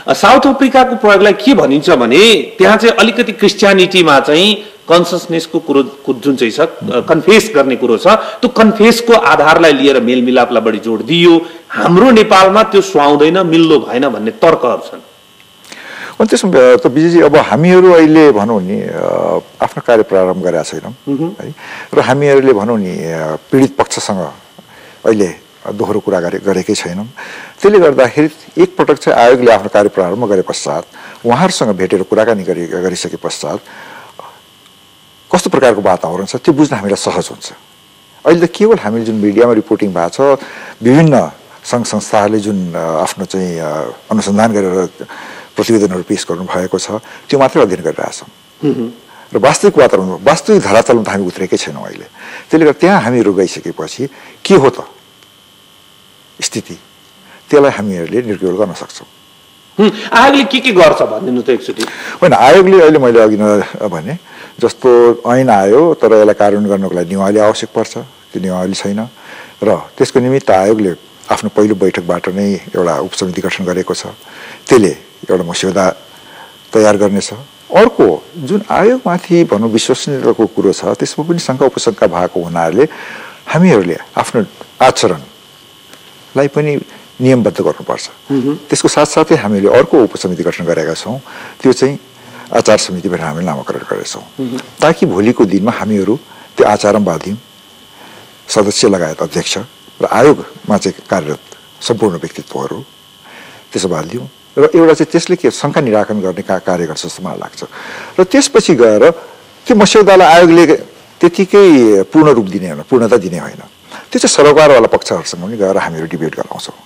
[SPEAKER 1] साउथ अफ्रिकाको प्रयोगलाई के भनिन्छ भने त्यहाँ चाहिँ अलिकति क्रिस्चियनिटीमा चाहिँ कन्सियसनेसको कुरो जुन चाहिँ छ, कन्फेस गर्ने कुरो छ, त्यो कन्फेसको आधारलाई लिएर मेलमिलापलाई बढी जोड दियो। हाम्रो नेपालमा त्यो सुहाउँदैन, मिल्दो भएन भन्ने तर्कहरू छन्।
[SPEAKER 2] अनि त्यसमा त विजयजी अब हामीहरू अहिले भनौँ नि आफ्नो कार्य प्रारम्भ गरेका छैनौँ है, र हामीहरूले भनौँ नि पीडित पक्षसँग अहिले दोहोरो कुरा गरेकै छैनौँ। त्यसले गर्दाखेरि एकपटक चाहिँ आयोगले आफ्नो कार्य प्रारम्भ गरे पश्चात उहाँहरूसँग भेटेर कुराकानी गरिसके पश्चात कस्तो प्रकारको वातावरण छ त्यो बुझ्न हामीलाई सहज हुन्छ। अहिले त केवल हामीले जुन मिडियामा रिपोर्टिङ भएको छ, विभिन्न सङ्घ संस्थाहरूले जुन आफ्नो चाहिँ अनुसन्धान गरेर प्रतिवेदनहरू पेश गर्नु भएको छ त्यो मात्रै अध्ययन गरिरहेछौँ र वास्तविक वातावरण, वास्तविक धरातलमा त हामी उत्रेकै छैनौँ अहिले। त्यसले गर्दा त्यहाँ हामीहरू गइसकेपछि के हो त स्थिति, त्यसलाई हामीहरूले निर्क्युल गर्न सक्छौँ।
[SPEAKER 1] आयोगले के गर्छ भनिदिनु त एकचोटि।
[SPEAKER 2] होइन, आयोगले अहिले मैले अघि भने जस्तो ऐन आयो तर यसलाई कार्यान्वयन गर्नको लागि नियमावली आवश्यक पर्छ, त्यो नियमावली छैन र त्यसको निमित्त आयोगले आफ्नो पहिलो बैठकबाट नै एउटा उपसमिति गठन गरेको छ, त्यसले एउटा मस्यौदा तयार गर्नेछ। अर्को जुन आयोगमाथि भनौँ विश्वसनीयताको कुरो छ त्यसमा पनि शङ्का उपशङ्का भएको हुनाले हामीहरूले आफ्नो आचरणलाई पनि नियमबद्ध गर्नुपर्छ। त्यसको साथसाथै हामीले अर्को उपसमिति गठन गरेका छौँ, त्यो चाहिँ आचार समिति भनेर हामीले नामाकरण गरेका छौँ, ताकि भोलिको दिनमा हामीहरू त्यो आचरण बाँध्यौँ, सदस्य लगायत अध्यक्ष र आयोगमा चाहिँ कार्यरत सम्पूर्ण व्यक्तित्वहरू त्यसो बाँध्यौँ र एउटा चाहिँ त्यसले के शङ्का निराकरण गर्ने कार्य गर्छ जस्तो मलाई लाग्छ। र त्यसपछि गएर त्यो मस्यौदालाई आयोगले त्यतिकै पूर्ण रूप दिने होइन, पूर्णता दिने होइन, त्यो चाहिँ सरोकारवाला पक्षहरूसँग पनि गएर हामीहरू डिबेट गराउँछौँ।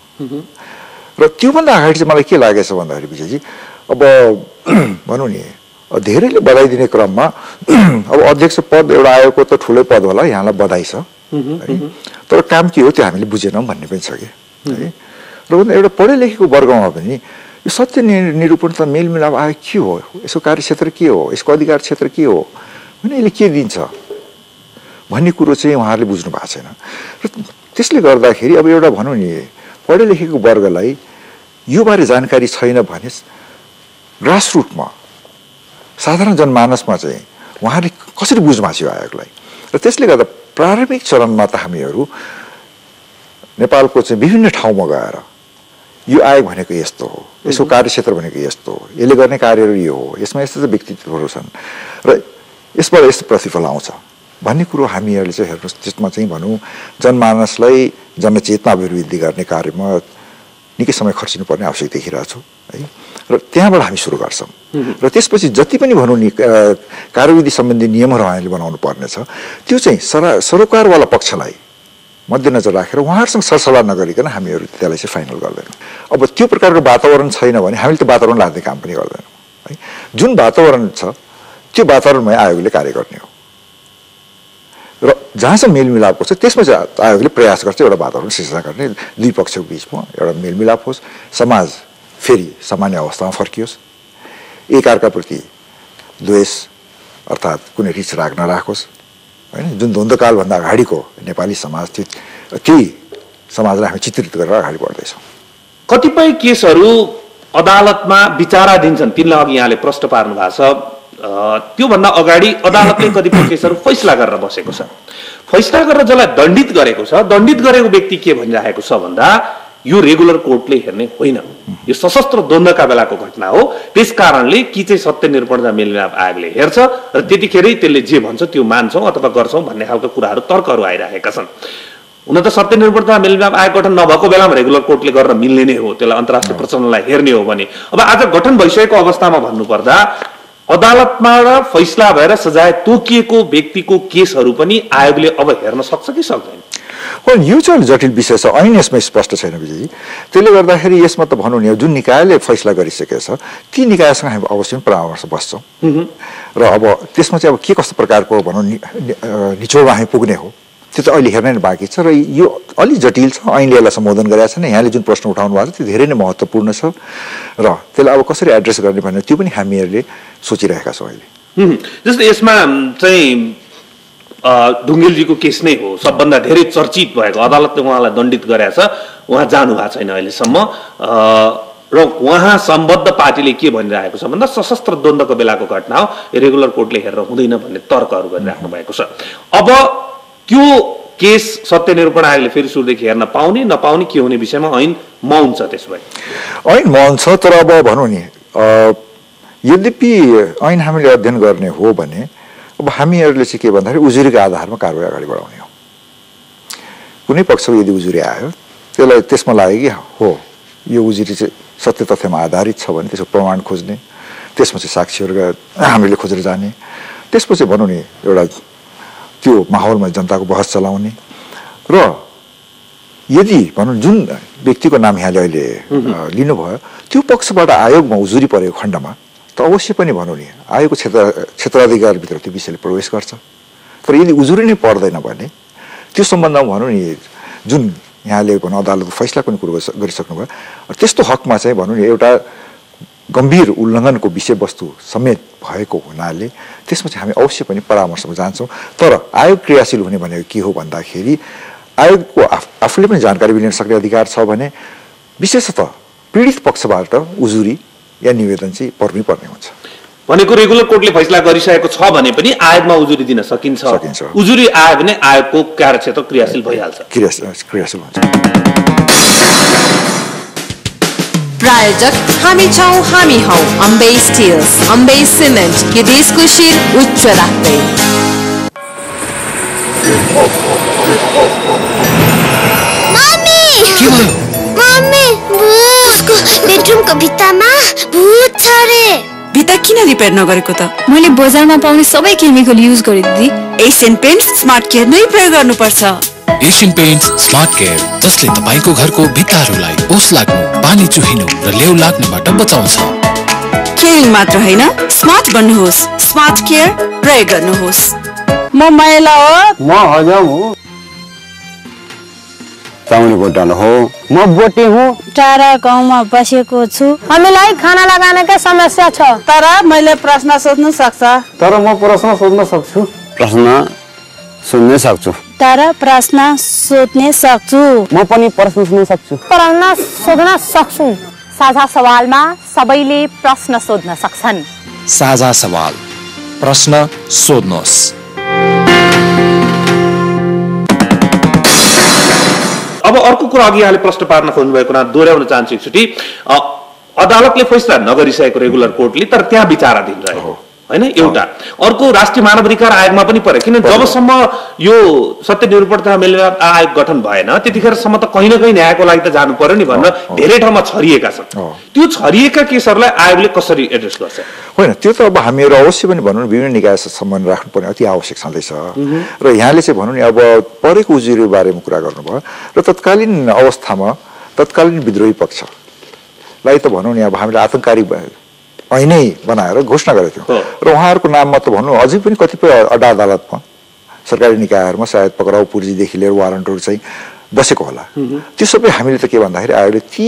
[SPEAKER 2] र त्योभन्दा अगाडि चाहिँ मलाई के लागेछ भन्दाखेरि विजयजी, अब भनौँ नि धेरैले बधाई दिने क्रममा अब अध्यक्ष पद एउटा आयोगको त ठुलै पद होला, यहाँलाई बधाई छ, तर काम के हो त्यो हामीले बुझेनौँ भन्ने पनि छ कि है। र एउटा पढे लेखेको वर्गमा पनि यो सत्य निरूपण त मेलमिलाप आयो के हो, यसको कार्यक्षेत्र के हो, यसको अधिकार क्षेत्र के हो भने यसले के दिन्छ भन्ने कुरो चाहिँ उहाँहरूले बुझ्नु भएको छैन। र त्यसले गर्दाखेरि अब एउटा भनौँ नि पढे लेखेको वर्गलाई यो बारे जानकारी छैन भने ग्रासरुटमा साधारण जनमानसमा चाहिँ उहाँहरूले कसरी बुझ्माछ यो आयोगलाई। र त्यसले गर्दा प्रारम्भिक चरणमा त हामीहरू नेपालको चाहिँ विभिन्न ठाउँमा गएर यो आयोग भनेको यस्तो हो, यसको कार्यक्षेत्र भनेको यस्तो हो, यसले गर्ने कार्यहरू यो हो, यसमा यस्तो व्यक्तित्वहरू छन् र यसबाट यस्तो प्रतिफल आउँछ भन्ने कुरो हामीहरूले चाहिँ हेर्नुहोस् त्यसमा चाहिँ भनौँ जनमानसलाई जनचेतना अभिवृद्धि गर्ने कार्यमा निकै समय खर्चिनुपर्ने आवश्यक देखिरहेको छु है। र त्यहाँबाट हामी सुरु गर्छौँ र त्यसपछि जति पनि भनौँ नि कार्यविधि सम्बन्धी नियमहरू हामीले बनाउनु पर्नेछ त्यो चाहिँ सरोकारवाला पक्षलाई मध्यनजर राखेर उहाँहरूसँग सरसल्लाह नगरिकन हामीहरू त्यसलाई चाहिँ फाइनल गर्दैनौँ। अब त्यो प्रकारको वातावरण छैन भने हामीले त्यो वातावरण लाग्ने काम पनि गर्दैनौँ है। जुन वातावरण छ त्यो वातावरणमै आयोगले कार्य गर्ने हो र जहाँसम्म मेलमिलापको छ त्यसमा चाहिँ आयोगले प्रयास गर्छ एउटा वातावरण सिर्जना गर्ने, दुई पक्षको बिचमा एउटा मेलमिलाप होस्, समाज फेरि सामान्य अवस्थामा फर्कियोस्, एकअर्काप्रति द्वेष अर्थात् कुनै रिस राग नराखोस् होइन। जुन द्वन्द्वकालभन्दा अगाडिको नेपाली समाज थियो त्यही समाजलाई हामी चित्रित गरेर अगाडि बढ्दैछौँ।
[SPEAKER 1] कतिपय केसहरू अदालतमा विचाराधीन छन्, तिनलाई अघि यहाँले प्रश्न पार्नु भएको छ। त्योभन्दा अगाडि अदालतले कतिपय केसहरू फैसला गरेर बसेको छ। फैसला गरेर जसलाई दण्डित गरेको छ, दण्डित गरेको व्यक्ति के भनिरहेको छ भन्दा यो रेगुलर कोर्टले हेर्ने होइन, यो सशस्त्र द्वन्द्वका बेलाको घटना हो, त्यस कारणले कि चाहिँ सत्य निरूपण मेलमिलाप आयोगले हेर्छ र त्यतिखेरै त्यसले जे भन्छ त्यो मान्छौँ अथवा गर्छौँ भन्ने खालको कुराहरू तर्कहरू आइरहेका छन्। हुन त सत्य निरूपण मेलमिलाप आयोग गठन नभएको बेलामा रेगुलर कोर्टले गरेर मिल्ने नै हो, त्यसलाई अन्तर्राष्ट्रिय प्रचलनलाई हेर्ने हो भने अब आज गठन भइसकेको अवस्थामा भन्नुपर्दा अदालतमा फैसला भएर सजाय तोकिएको व्यक्तिको केसहरू पनि आयोगले अब हेर्न सक्छ कि सक्दैन?
[SPEAKER 2] हो, यो चाहिँ जटिल विषय छ, ऐन यसमा स्पष्ट छैन विजयजी। त्यसले गर्दाखेरि यसमा त भनौँ नि जुन निकायले फैसला गरिसकेको छ ती निकायसँग हामी अवश्य परामर्श बस्छौँ र अब त्यसमा चाहिँ अब के कस्तो प्रकारको भनौँ निचोडमा हामी पुग्ने हो त्यो त अहिले हेर्न नै बाँकी छ र यो अलि जटिल छ। ऐनले यसलाई सम्बोधन गरेको छैन, यहाँले जुन प्रश्न उठाउनु भएको छ त्यो धेरै नै महत्त्वपूर्ण छ र त्यसलाई अब कसरी एड्रेस गर्ने भनेर त्यो पनि हामीहरूले सोचिरहेका छौँ अहिले।
[SPEAKER 1] जस्तै यसमा चाहिँ ढुङ्गेलजीको केस नै हो सबभन्दा धेरै चर्चित भएको, अदालतले उहाँलाई दण्डित गरेको छ, उहाँ जानु भएको छैन अहिलेसम्म र उहाँ सम्बद्ध पार्टीले के भनिरहेको छ भन्दा सशस्त्र द्वन्द्वको बेलाको घटना हो, रेगुलर कोर्टले हेरेर हुँदैन भन्ने तर्कहरू गरिराख्नु भएको छ। अब त्यो केस सत्य निरूपण आयोगले फेरि सुरुदेखि हेर्न पाउने नपाउने के हुने विषयमा ऐन मौन छ। त्यसो भए
[SPEAKER 2] ऐन मौन छ, तर अब भनौँ नि यद्यपि ऐन हामीले अध्ययन गर्ने हो भने अब हामीहरूले चाहिँ के भन्दाखेरि उजुरीको आधारमा कारवाही अगाडि बढाउने हो। कुनै पक्षको यदि उजुरी आयो त्यसलाई त्यसमा लाग्यो कि हो यो उजुरी चाहिँ सत्य तथ्यमा आधारित छ भने त्यसको प्रमाण खोज्ने, त्यसमा चाहिँ साक्षीहरू हामीले खोजेर जाने, त्यसपछि भनौँ नि एउटा त्यो माहौलमा जनताको बहस चलाउने र यदि भनौँ जुन व्यक्तिको नाम यहाँले अहिले लिनुभयो त्यो पक्षबाट आयोगमा उजुरी परेको खण्डमा त अवश्य पनि भनौँ नि आयोगको क्षेत्राधिकारभित्र त्यो विषयले प्रवेश गर्छ। तर यदि उजुरी नै पर्दैन भने त्यो सम्बन्धमा भनौँ नि जुन यहाँले भनौँ अदालतको फैसला पनि कुरो गरिसक्नुभयो त्यस्तो हकमा चाहिँ भनौँ नि एउटा गम्भीर उल्लङ्घनको विषयवस्तु समेत भएको हुनाले त्यसमा चाहिँ हामी अवश्य पनि परामर्शमा जान्छौँ। तर आयोग क्रियाशील हुने भनेको के हो भन्दाखेरि आयोगको आफूले पनि जानकारी लिन सक्ने अधिकार छ भने विशेषतः पीडित पक्षबाट उजुरी या निवेदन चाहिँ पर्नै पर्ने हुन्छ।
[SPEAKER 1] भनेको रेगुलर कोर्टले फैसला गरिसकेको छ भने पनि आयोगमा उजुरी दिन सकिन्छ। उजुरी आयो भने आयोगको कार्यक्षेत्र क्रियाशील भइहाल्छ,
[SPEAKER 2] क्रियाशील हुन्छ।
[SPEAKER 3] प्रायोजक हामी छौं हामी हौ, अम्बे स्टिल्स, अम्बे सिमेन्ट, यो देशको शिर उच्च राख्दै।
[SPEAKER 4] मम्मी उसको बेडरुमको भित्तामा भूत छ रे।
[SPEAKER 3] भित्ता किन रिपेयर नगरेको त?
[SPEAKER 5] मैले बजारमा पाउने सबै केमिकल युज गरे दिदी।
[SPEAKER 3] एशियन पेन्ट्स स्मार्ट केयर नै प्रयोग गर्नुपर्छ।
[SPEAKER 6] एशियन पेन्ट्स स्मार्ट केयर जसले तपाईको घरको भित्ताहरूलाई ओस लाग्नु, पानी चुहिनु र लेउ लाग्नुबाट बचाउँछ।
[SPEAKER 3] केयरिङ मात्र हैन, स्मार्ट बन्नुहोस्, स्मार्ट केयर प्रयोग गर्नुहोस्।
[SPEAKER 7] म माइला हो,
[SPEAKER 8] म हजम हो।
[SPEAKER 7] चाउनीकोटालो हो। म बोटे हुँ,
[SPEAKER 8] टाढा गाउँमा बसेको छु। हामीलाई खाना लगानकै समस्या छ, तर मैले प्रश्न सोध्न सक्छ।
[SPEAKER 7] तर म प्रश्न सोध्न सक्छु। प्रश्न सुन्न सक्छु।
[SPEAKER 8] तर प्रश्न सोध्न सक्छु।
[SPEAKER 7] म पनि प्रश्न सुन्न सक्छु।
[SPEAKER 8] प्रश्न सोध्न सक्छु।
[SPEAKER 3] साझा सवालमा सबैले प्रश्न सोध्न सक्छन्।
[SPEAKER 6] साझा सवाल, प्रश्न सोध्नुहोस्।
[SPEAKER 1] अब अर्को कुरा अघि यहाँले प्रश्न पार्न खोज्नुभएको कुरा दोहोऱ्याउन चाहन्छु एकचोटि। अदालतले फैसला नगरिसकेको रेगुलर कोर्टले, तर त्यहाँ विचाराधीन रहेको होइन एउटा। अर्को राष्ट्रिय मानवाधिकार आयोगमा पनि पऱ्यो, किन जबसम्म यो सत्य निरूपण तथा मेलमिलाप आयोग गठन भएन त्यतिखेरसम्म त कहीँ न कहीँ न्यायको लागि त जानु पर्यो नि भनेर धेरै ठाउँमा छरिएका छन्। त्यो छरिएका केसहरूलाई आयोगले कसरी एड्रेस गर्छ?
[SPEAKER 2] होइन, त्यो त अब हामीहरू अवश्य पनि भनौँ विभिन्न निकायसँग सम्बन्ध राख्नुपर्ने अति आवश्यक छँदैछ। र यहाँले चाहिँ भनौँ नि अब परेको उजुरीको बारेमा कुरा गर्नुभयो र तत्कालीन अवस्थामा तत्कालीन विद्रोही पक्षलाई त भनौँ नि अब हामीले आतङ्ककारी ऐनै बनाएर घोषणा गरेका थियौँ र उहाँहरूको नाममा त भनौँ अझै पनि कतिपय अदालतमा सरकारी निकायहरूमा सायद पक्राउ पूर्जीदेखि लिएर वारन्टहरू चाहिँ बसेको होला। त्यो सबै हामीले त के भन्दाखेरि आयोगले ती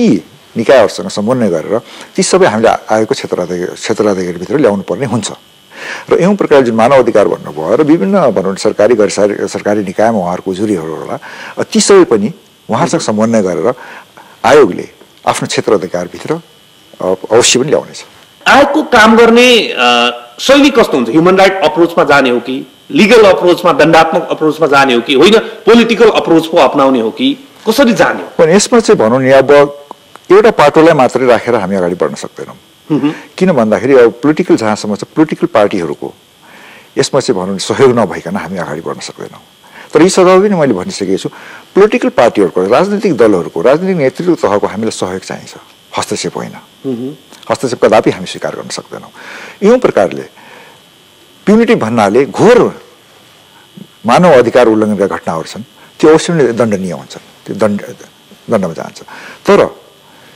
[SPEAKER 2] निकायहरूसँग समन्वय गरेर ती सबै हामीले आयोगको क्षेत्राधिकारभित्र ल्याउनु पर्ने हुन्छ। र यौँ प्रकारले जुन मानव अधिकार भन्नुभयो र विभिन्न भनौँ सरकारी गैर सरकारी निकायमा उहाँहरूको उजुरीहरू होला, ती सबै पनि उहाँहरूसँग समन्वय गरेर आयोगले आफ्नो क्षेत्राधिकारभित्र अवश्य पनि ल्याउनेछ।
[SPEAKER 1] आयोगको काम गर्ने शैली कस्तो हुन्छ? ह्युमन राइट अप्रोचमा जाने हो कि लिगल अप्रोचमा, दण्डात्मक अप्रोचमा जाने हो कि होइन पोलिटिकल अप्रोच पो अप्नाउने हो कि कसरी जाने हो?
[SPEAKER 2] यसमा चाहिँ भनौँ नि अब एउटा पाटोलाई मात्रै राखेर हामी अगाडि बढ्न सक्दैनौँ। किन भन्दाखेरि अब पोलिटिकल जहाँसम्म छ पोलिटिकल पार्टीहरूको यसमा चाहिँ भनौँ सहयोग नभइकन हामी अगाडि बढ्न सक्दैनौँ। तर यी सघाउ पनि मैले भनिसकेको छु, पोलिटिकल पार्टीहरूको राजनीतिक दलहरूको राजनीतिक नेतृत्व तहको हामीलाई सहयोग चाहिन्छ, हस्तक्षेप होइन। हस्तक्षेप कदापि हामी स्वीकार गर्न सक्दैनौँ। यौँ प्रकारले प्युनिटी भन्नाले घोर मानव अधिकार उल्लङ्घनका घटनाहरू छन्, त्यो अवश्य नै दण्डनीय हुन्छन्, त्यो दण्डमा जान्छ। तर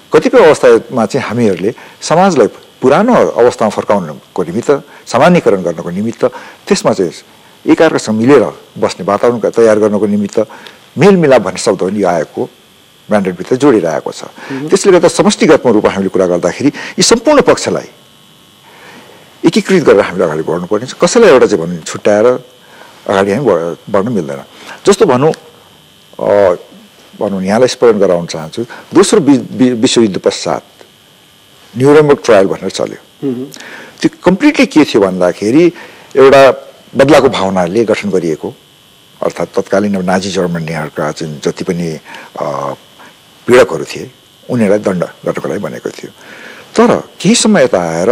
[SPEAKER 2] कतिपय अवस्थामा चाहिँ हामीहरूले समाजलाई पुरानो अवस्थामा फर्काउनको निमित्त, सामान्यकरण गर्नको निमित्त, त्यसमा चाहिँ एकअर्कासँग मिलेर बस्ने वातावरण तयार गर्नको निमित्त मेलमिलाप भन्ने शब्द पनि यो आयोगको म्यान्डेटभित्र जोडिरहेको छ। त्यसले गर्दा समष्टिगत रूपमा हामीले कुरा गर्दाखेरि यी सम्पूर्ण पक्षलाई एकीकृत गरेर हामीले अगाडि बढ्नुपर्ने छ। कसैलाई एउटा चाहिँ भनौँ छुट्याएर अगाडि हामी बढ्न मिल्दैन। जस्तो भनौँ यहाँलाई स्मरण गराउन चाहन्छु, दोस्रो विश्वयुद्ध पश्चात न्युरेमबर्ग ट्रायल भनेर चल्यो। त्यो कम्प्लिटली के थियो भन्दाखेरि एउटा बदलाको भावनाले गठन गरिएको, अर्थात् तत्कालीन नाजी जर्मनीहरूका चाहिँ जति पनि पीडकहरू थिए उनीहरूलाई दण्ड गर्नको लागि बनेको थियो। तर केही समय यता आएर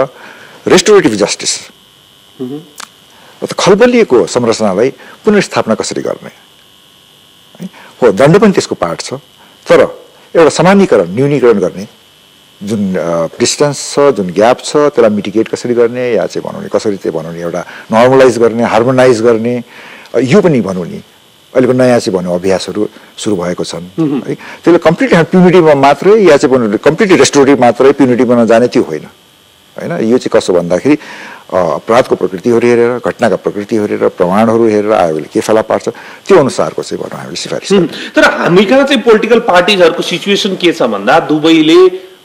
[SPEAKER 2] रेस्टोरेटिभ जस्टिस खलबलिएको संरचनालाई पुनर्स्थापना कसरी गर्ने हो, दण्ड पनि त्यसको पार्ट छ। तर एउटा सामान्यकरण न्यूनीकरण गर्ने जुन डिस्टेन्स छ, जुन ग्याप छ, त्यसलाई मिटिगेट कसरी गर्ने या चाहिँ भनौँ नि कसरी चाहिँ भनौँ नि एउटा नर्मलाइज गर्ने, हार्मोनाइज गर्ने, यो पनि भनौँ नि अहिलेको नयाँ चाहिँ भनौँ अभ्यासहरू सुरु भएको छन् है। त्यसले कम्प्लिटली प्युनिटीमा मात्रै या चाहिँ भनौँ कम्प्लिटली रेस्टोरेटिभ मात्रै प्युनिटीमा नजाने त्यो होइन होइन। यो चाहिँ कसो भन्दाखेरि अपराधको प्रकृतिहरू हेरेर, घटनाका प्रकृतिहरू हेरेर, प्रमाणहरू हेरेर आयोगले के फेला पार्छ त्यो अनुसारको चाहिँ भनौँ हामीले सिफारिस।
[SPEAKER 1] तर हामी कहाँ चाहिँ पोलिटिकल पार्टिजहरूको सिचुएसन के छ भन्दा दुबईले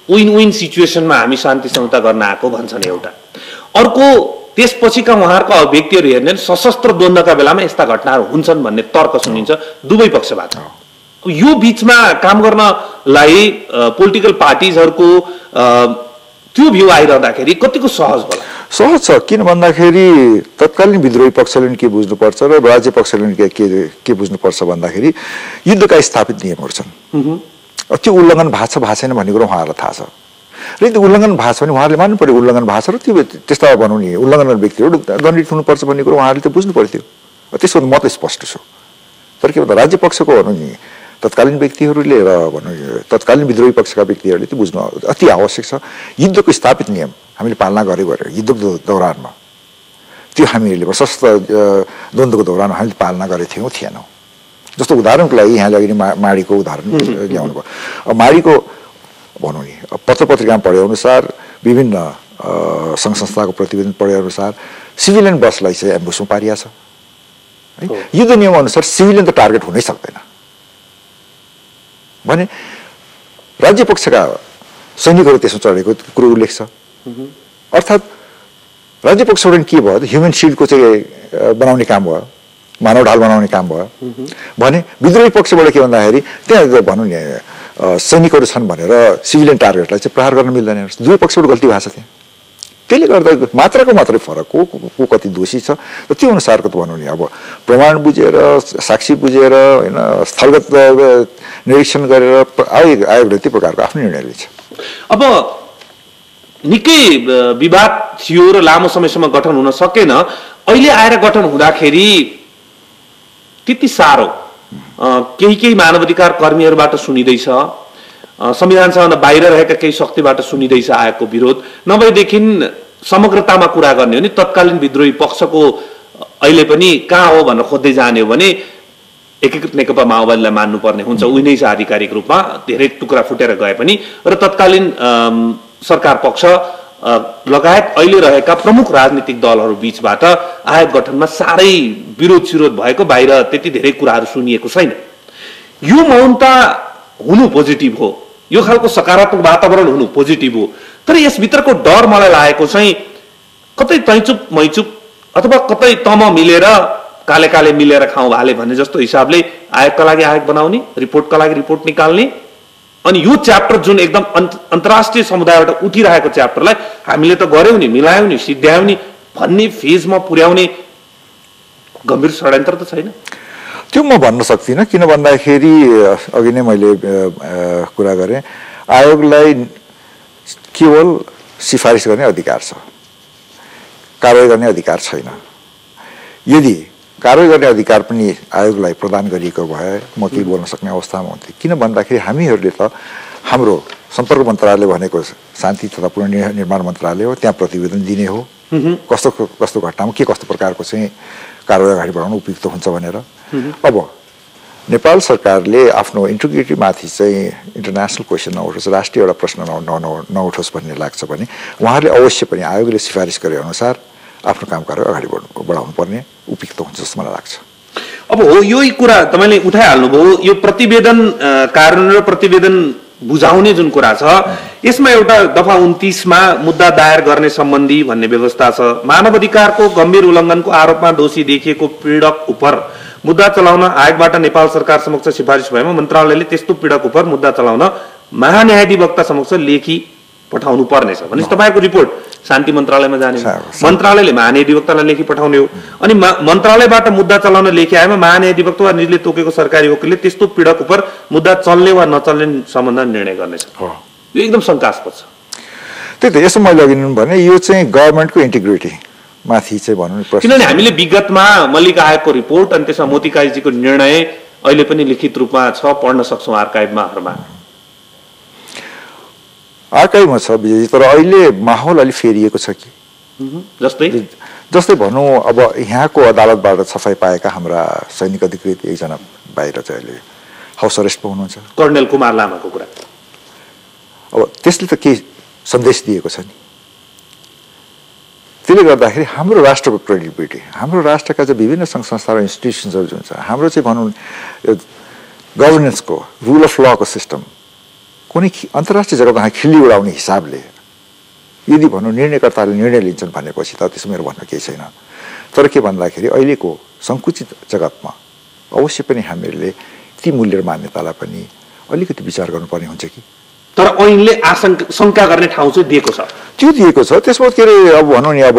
[SPEAKER 1] विन विन सिचुएसनमा हामी शान्ति समझौता गर्न आएको भन्छन् एउटा। अर्को त्यसपछिका उहाँहरूको अभिव्यक्तिहरू हेर्ने सशस्त्र द्वन्द्वका बेलामा यस्ता घटनाहरू हुन्छन् भन्ने तर्क सुनिन्छ दुवै पक्षबाट। यो बीचमा काम गर्नलाई पोलिटिकल पार्टिजहरूको त्यो भ्यू आइरहँदाखेरि कतिको सहज होला?
[SPEAKER 2] सहज छ, किन भन्दाखेरि तत्कालीन विद्रोही पक्षले के बुझ्नुपर्छ र राज्य पक्षले के बुझ्नुपर्छ भन्दाखेरि युद्धका स्थापित नियमहरू छन्, त्यो उल्लङ्घन भएको छ छैन भन्ने कुरो उहाँहरूलाई थाहा छ। र त्यो उल्लङ्घन भएको छ भने उहाँहरूले मान्नु पर्यो उल्लङ्घन भएको छ र त्यो त्यस्ता भनौँ नि उल्लङ्घन गर्ने व्यक्तिहरू दण्डित हुनुपर्छ भन्ने कुरो उहाँहरूले त बुझ्नु पर्थ्यो। त्यसको म त स्पष्ट छु। तर के भन्दा राज्य पक्षको भनौँ नि तत्कालीन व्यक्तिहरूले र भनौँ तत्कालीन विद्रोही पक्षका व्यक्तिहरूले त्यो बुझ्नु अति आवश्यक छ। युद्धको स्थापित नियम हामीले पालना गरेर युद्धको दौरानमा त्यो हामीहरूले सशस्त्र द्वन्द्वको दौरान हामीले पालना गरेको थिएनौँ। जस्तो उदाहरणको लागि यहाँले अघि माडीको उदाहरण ल्याउनु भयो। माडीको भनौँ नि पत्र पत्रिकामा पढे अनुसार विभिन्न सङ्घ संस्थाको प्रतिवेदन पढे अनुसार सिभिलियन बसलाई चाहिँ एम्बुसमा पारिया छ है। युद्ध नियम अनुसार सिभिलियन त टार्गेट हुनै सक्दैन भने राज्य पक्षका सैनिकहरू त्यसमा चढेको कुरो उल्लेख छ। अर्थात् राज्य पक्षबाट के भयो ह्युमन सिल्डको चाहिँ बनाउने काम भयो, मानव ढाल बनाउने काम भयो भने विद्रोही पक्षबाट के भन्दाखेरि त्यहाँ भनौँ नि सैनिकहरू छन् भनेर सिभिलियन टार्गेटलाई चाहिँ प्रहार गर्न मिल्दैन। दुवै पक्षबाट गल्ती भएको छ त्यहाँ। त्यसले गर्दा मात्राको मात्रै फरक हो, को कति दोषी छ र त्यो अनुसारको त भनौँ नि अब प्रमाण बुझेर साक्षी बुझेर होइन स्थलगत निरीक्षण गरेर आयोगले त्यो प्रकारको आफ्नो निर्णय लिन्छ।
[SPEAKER 1] अब निकै विवाद थियो र लामो समयसम्म गठन हुन सकेन, अहिले आएर गठन हुँदाखेरि त्यति साह्रो केही मानवाधिकार कर्मीहरूबाट सुनिँदैछ, संविधानसभा बाहिर रहेका केही शक्तिबाट सुनिँदैछ आएको विरोध। नभएदेखि समग्रतामा कुरा गर्ने हो भने तत्कालीन विद्रोही पक्षको अहिले पनि कहाँ हो भनेर खोज्दै जाने हो भने एकीकृत नेकपा माओवादीलाई मान्नुपर्ने हुन्छ। उही नै छ आधिकारिक रूपमा, धेरै टुक्रा फुटेर गए पनि। र तत्कालीन सरकार पक्ष लगायत अहिले रहेका प्रमुख राजनीतिक दलहरू बीचबाट आयोग गठनमा साह्रै विरोध भएको, बाहिर त्यति धेरै कुराहरू सुनिएको छैन। यो मौनता हुनु पोजिटिभ हो, यो खालको सकारात्मक वातावरण हुनु पोजिटिभ हो। तर यसभित्रको डर मलाई लागेको चाहिँ कतै तैचुप मैचुप अथवा कतै तम मिलेर काले काले मिलेर खाउँ भाले भन्ने जस्तो हिसाबले आयोगका लागि आयोग बनाउने, रिपोर्टका लागि रिपोर्ट निकाल्ने, अनि यो च्याप्टर जुन एकदम अन्तर्राष्ट्रिय समुदायबाट उठिरहेको च्याप्टरलाई हामीले त गर्यौं नि, मिलायौं नि, सिद्ध्यायौं नि भन्ने फेजमा पुर्याउने गम्भीर षड्यन्त्र त छैन?
[SPEAKER 2] त्यो म भन्न सक्दिनँ, किन भन्दाखेरि अघि नै मैले कुरा गरेँ आयोगलाई केवल सिफारिस गर्ने अधिकार छ, कारवाही गर्ने अधिकार छैन। यदि कारवाही गर्ने अधिकार पनि आयोगलाई प्रदान गरिएको भए म केही बोल्न सक्ने अवस्थामा हुन्थेँ। किन भन्दाखेरि हामीहरूले त हाम्रो सम्पर्क मन्त्रालय भनेको शान्ति तथा पुनर्निर्माण मन्त्रालय हो, त्यहाँ प्रतिवेदन दिने हो कस्तो कस्तो घटनामा के कस्तो प्रकारको चाहिँ कारवाही अगाडि बढाउन उपयुक्त हुन्छ भनेर। अब नेपाल सरकारले आफ्नो इन्टिग्रिटीमाथि चाहिँ इन्टरनेसनल क्वेसन नउठोस्, राष्ट्रिय एउटा प्रश्न नउठोस् भन्ने लाग्छ भने उहाँहरूले अवश्य पनि आयोगले सिफारिस गरे अनुसार आफ्नो काम कारवाही अगाडि बढाउनु पर्ने उपयुक्त हुन्छ जस्तो मलाई लाग्छ।
[SPEAKER 1] अब हो यही कुरा तपाईँले उठाइहाल्नुभयो, यो प्रतिवेदन कार्यान्वयन र प्रतिवेदन बुझाउने जुन कुरा छ यसमा एउटा दफा 29 मा मुद्दा दायर गर्ने सम्बन्धी भन्ने व्यवस्था छ। मानवाधिकारको गम्भीर उल्लङ्घनको आरोपमा दोषी देखिएको पीडक उप मुद्दा चलाउन आयोगबाट नेपाल सरकार समक्ष सिफारिस भएमा मन्त्रालयले त्यस्तो पीडक उप मुद्दा चलाउन महान्यायाधिवक्ता समक्ष लेखी पठाउनु पर्नेछ। भनेपछि तपाईँको रिपोर्ट शान्ति मन्त्रालयमा जाने हो, मन्त्रालयले महान्यायाधिवक्तालाई लेखी पठाउने हो, अनि मन्त्रालयबाट मुद्दा चलाउन लेखी आएमा महान्यायाधिवक्ता वा निजले तोकेको सरकारी वकिलले त्यस्तो पीडक उप मुद्दा चल्ने वा नचल्ने सम्बन्धमा निर्णय गर्नेछ। यो एकदम शङ्कास्पद छ।
[SPEAKER 2] त्यही त यसो मैले अघि भने यो चाहिँ गभर्नमेन्टको इन्टिग्रिटी माथि चाहिँ भनौँ न,
[SPEAKER 1] किनभने हामीले विगतमा मल्लिका आयोगको रिपोर्ट अनि त्यसमा मोतीकाजीको निर्णय अहिले पनि लिखित रूपमा छ, पढ्न सक्छौँ आर्काइभमा।
[SPEAKER 2] आर्काइभमा छ विजयजी, तर अहिले माहौल अलि फेरिएको छ कि जस्तै भनौँ अब यहाँको अदालतबाट सफाई पाएका हाम्रा सैनिक अधिकृत एकजना बाहिर चाहिँ अहिले हाउस अरेस्टमा हुनुहुन्छ,
[SPEAKER 1] कर्णेल कुमार लामाको कुरा।
[SPEAKER 2] अब त्यसले त केही सन्देश दिएको छ नि। त्यसले गर्दाखेरि हाम्रो राष्ट्रको क्रेडिबिलिटी, हाम्रो राष्ट्रका चाहिँ विभिन्न सङ्घ संस्था र इन्स्टिट्युसन्सहरू जुन छ, हाम्रो चाहिँ भनौँ गभर्नेन्सको रुल अफ लको सिस्टम कुनै अन्तर्राष्ट्रिय जगतमा खिल्ली उडाउने हिसाबले यदि भनौँ निर्णयकर्ताले निर्णय लिन्छन् भनेपछि त त्यसो मेरो भन्न केही छैन। तर के भन्दाखेरि अहिलेको सङ्कुचित जगतमा अवश्य पनि हामीहरूले ती मूल्य र मान्यतालाई पनि अलिकति विचार गर्नुपर्ने हुन्छ कि।
[SPEAKER 1] तर ऐनले शङ्का गर्ने ठाउँ चाहिँ दिएको छ,
[SPEAKER 2] त्यो दिएको छ। त्यसमा के अरे अब भनौँ नि अब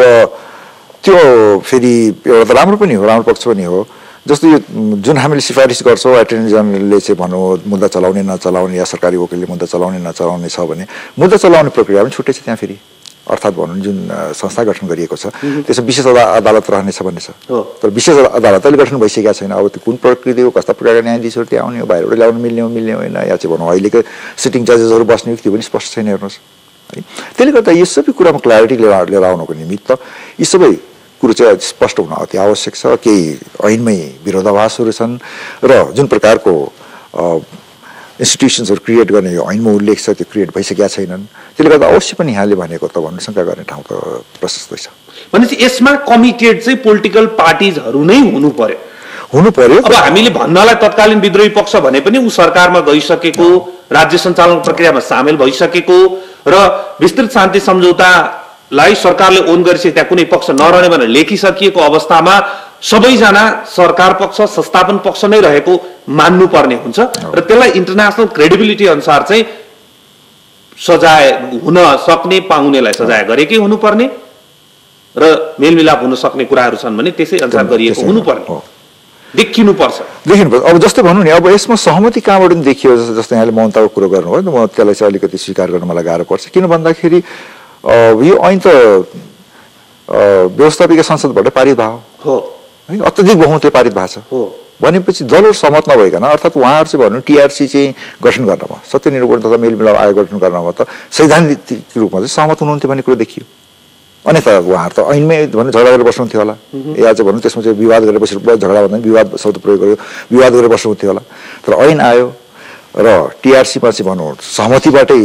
[SPEAKER 2] त्यो फेरि एउटा त राम्रो पनि हो, राम्रो पक्ष पनि हो। जस्तो यो जुन हामीले सिफारिस गर्छौँ एटर्नी जनरलले चाहिँ भनौँ मुद्दा चलाउने नचलाउने या सरकारी वकिलले मुद्दा चलाउने नचलाउने छ भने मुद्दा चलाउने प्रक्रिया पनि छुट्टै छ त्यहाँ फेरि। अर्थात् भनौँ जुन संस्था गठन गरिएको छ त्यसमा विशेष अदालत रहनेछ भन्ने छ, तर विशेष अदालत अहिले गठन भइसकेका छैन। अब त्यो कुन प्रकृति हो, कस्ता प्रकारका न्यायाधीशहरू त्यहाँ आउने हो, बाहिरबाट ल्याउनु मिल्ने होइन, या चाहिँ भनौँ अहिलेको सिटिङ जजेसहरू बस्ने हो त्यो पनि स्पष्ट छैन हेर्नुहोस् है। त्यसले गर्दा यो सबै कुरामा क्ल्यारिटी लिएर आउनको निमित्त यी सबै कुरो चाहिँ स्पष्ट हुन अति आवश्यक छ। केही ऐनमै विरोधाभासहरू छन् र जुन प्रकारको इन्स्टिट्युसन्सहरू क्रिएट गर्ने यो ऐनमा उल्लेख छ त्यो क्रिएट भइसकेका छैनन्। त्यसले गर्दा अवश्य पनि यहाँले भनेको त भन्नु शङ्का गर्ने ठाउँ त प्रशस्तै छ।
[SPEAKER 1] भनेपछि यसमा कमिटेड चाहिँ पोलिटिकल पार्टिजहरू नै हुनु पर्यो।
[SPEAKER 2] हुनु पर्यो।
[SPEAKER 1] अब हामीले भन्नलाई तत्कालीन विद्रोही पक्ष भने पनि ऊ सरकारमा गइसकेको, राज्य सञ्चालन प्रक्रियामा सामेल भइसकेको र विस्तृत शान्ति सम्झौतालाई सरकारले ओन गरिसके त्यहाँ कुनै पक्ष नरहने भनेर लेखिसकिएको अवस्थामा सबैजना सरकार पक्ष, संस्थापन पक्ष नै रहेको मान्नुपर्ने हुन्छ र त्यसलाई इन्टरनेसनल क्रेडिबिलिटी अनुसार चाहिँ सजाय हुन सक्ने, पाउनेलाई सजाय गरेकै हुनुपर्ने र मेलमिलाप हुन सक्ने कुराहरू छन् भने त्यसै अनुसार गरिएको हुनुपर्ने, देखिनुपर्छ।
[SPEAKER 2] अब जस्तो भनौँ नि, अब यसमा सहमति कहाँबाट पनि देखियो, जस्तो यहाँले मौनताको कुरो गर्नुभयो, म त्यसलाई चाहिँ अलिकति स्वीकार गर्न मलाई गाह्रो पर्छ। किन भन्दाखेरि यो ऐन त व्यवस्थापिका संसदबाट पारित भयो
[SPEAKER 1] हो
[SPEAKER 2] है, अत्यधिक बहुमतले पारित भएको छ भनेपछि दलहरू सहमत नभइकन, अर्थात् उहाँहरू चाहिँ भन्नु टिआरसी चाहिँ गठन गर्नमा, सत्यनिरूपण तथा मेलमिलाप आयोग गठन गर्नमा त सैद्धान्तिक रूपमा चाहिँ सहमत हुनुहुन्थ्यो भन्ने कुरो देखियो। अन्यथा उहाँहरू त ऐनमै भन्नु झगडा गरेर बस्नुहुन्थ्यो होला, या चाहिँ भन्नु त्यसमा चाहिँ विवाद गरेर बसेर, झगडा भन्दा विवाद शब्द प्रयोग गर्यो, विवाद गरेर बस्नुहुन्थ्यो होला। तर ऐन आयो र टिआरसीमा चाहिँ भनौँ सहमतिबाटै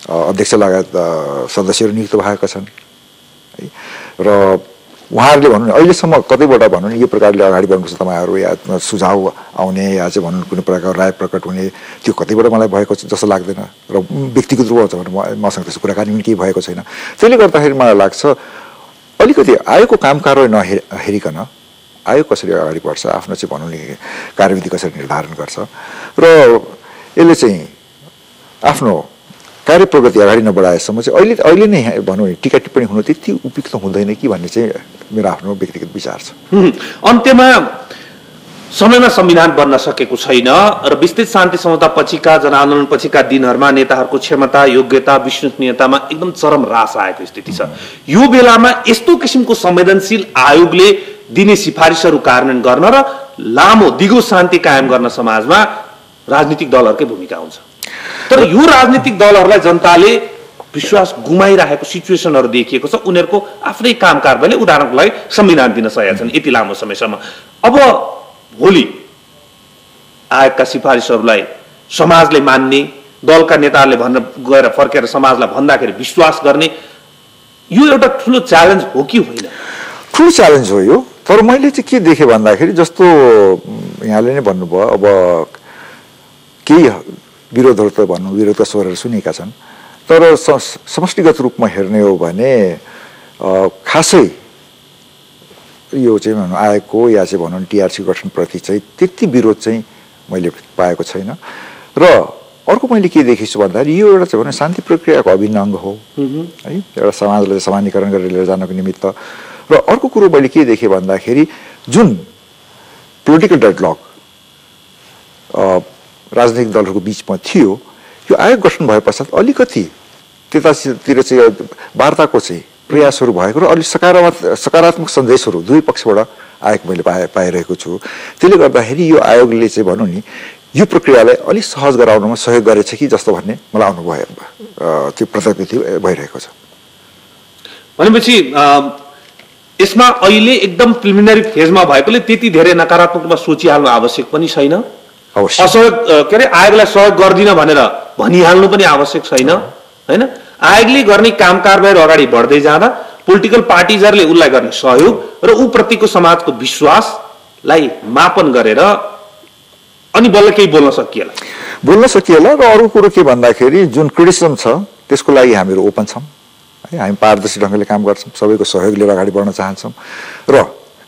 [SPEAKER 2] अध्यक्ष लगायत सदस्यहरू नियुक्त भएका छन् है। र उहाँहरूले भन्नु नि अहिलेसम्म कतैबाट भन्नु नि यो प्रकारले अगाडि बढ्नुपर्छ तपाईँहरू, या सुझाव आउने या चाहिँ भन्नु कुनै प्रकारको राय प्रकट हुने, त्यो कतैबाट मलाई भएको जस्तो लाग्दैन र व्यक्तिगत रूपमा छ भने मसँग त्यस्तो कुराकानी पनि केही भएको छैन। त्यसले गर्दाखेरि मलाई लाग्छ अलिकति आयोगको काम कारवाही नहेरिकन आयोग कसरी अगाडि बढ्छ, आफ्नो चाहिँ भनौँ नि कार्यविधि कसरी निर्धारण गर्छ र यसले चाहिँ आफ्नो कार्य प्रगति अगाडि नबढाएसम्म चाहिँ अहिले नै भनौँ नि टिका टिप्पणी हुनु त्यति उपयुक्त हुँदैन कि भन्ने चाहिँ मेरो आफ्नो व्यक्तिगत विचार छ।
[SPEAKER 1] अन्त्यमा समयमा संविधान बन्न सकेको छैन र विस्तृत शान्ति सम्झौता पछिका, जनआन्दोलन पछिका दिनहरूमा नेताहरूको क्षमता, योग्यता, विश्वसनीयतामा एकदम चरम ह्रास आएको स्थिति छ। यो बेलामा यस्तो किसिमको संवेदनशील आयोगले दिने सिफारिसहरू कार्यान्वयन गर्न र लामो दिगो शान्ति कायम गर्न समाजमा राजनीतिक दलहरूकै भूमिका हुन्छ। तर यो राजनीतिक दलहरूलाई जनताले विश्वास गुमाइरहेको सिचुएसनहरू देखिएको छ। उनीहरूको आफ्नै काम कारबाहीले उदाहरणको लागि संविधान दिन सकेका छन् यति लामो समयसम्म। अब भोलि आयोगका सिफारिसहरूलाई समाजले मान्ने, दलका नेताहरूले भन्न गएर फर्केर समाजलाई भन्दाखेरि विश्वास गर्ने, यो एउटा ठुलो च्यालेन्ज हो कि होइन?
[SPEAKER 2] ठुलो च्यालेन्ज हो यो। तर मैले चाहिँ के देखेँ भन्दाखेरि जस्तो यहाँले नै भन्नुभयो, अब केही विरोधहरू त भनौँ विरोधका स्वरहरू सुनेका छन्, तर समष्टिगत रूपमा हेर्ने हो भने खासै यो चाहिँ भनौँ आयोगको या चाहिँ भनौँ टिआरसी गठनप्रति चाहिँ त्यति विरोध चाहिँ मैले पाएको छैन। र अर्को मैले के देखेछु भन्दाखेरि यो एउटा चाहिँ भनौँ शान्ति प्रक्रियाको अभिन्न अङ्ग हो है, एउटा समाजलाई समानीकरण गरेर लिएर जानको निमित्त। र अर्को कुरो मैले के देखेँ भन्दाखेरि जुन पोलिटिकल डेडलक राजनीतिक दलहरूको बिचमा थियो, यो आयोग गठन भए पश्चात अलिकति त्यतातिर चाहिँ वार्ताको चाहिँ प्रयासहरू भएको र अलिक सकारात्मक सन्देशहरू दुवै पक्षबाट आएको मैले पाइरहेको छु। त्यसले गर्दाखेरि यो आयोगले चाहिँ भनौँ नि यो प्रक्रियालाई अलिक सहज गराउनमा सहयोग गरेछ कि जस्तो भन्ने मलाई अनुभव त्यो प्रत्यक्ष भइरहेको छ।
[SPEAKER 1] भनेपछि यसमा अहिले एकदम प्रिलिमिनरी फेजमा भएकोले त्यति धेरै नकारात्मक रूपमा सोचिहाल्नु आवश्यक पनि छैन। असहयोग के अरे आयोगलाई सहयोग गर्दिन भनेर भनिहाल्नु पनि आवश्यक छैन हैन। आयोगले गर्ने काम कारबाहीहरू अगाडि बढ्दै जाँदा पोलिटिकल पार्टिजहरूले उसलाई गर्ने सहयोग र ऊ प्रतिको समाजको विश्वासलाई मापन गरेर अनि बल्ल केही बोल्न सकिएला।
[SPEAKER 2] र अरू कुरो के भन्दाखेरि जुन क्रिटिसिजम छ त्यसको लागि हामीहरू ओपन छौँ है, हामी पारदर्शी ढङ्गले काम गर्छौँ, सबैको सहयोग लिएर अगाडि बढ्न चाहन्छौँ र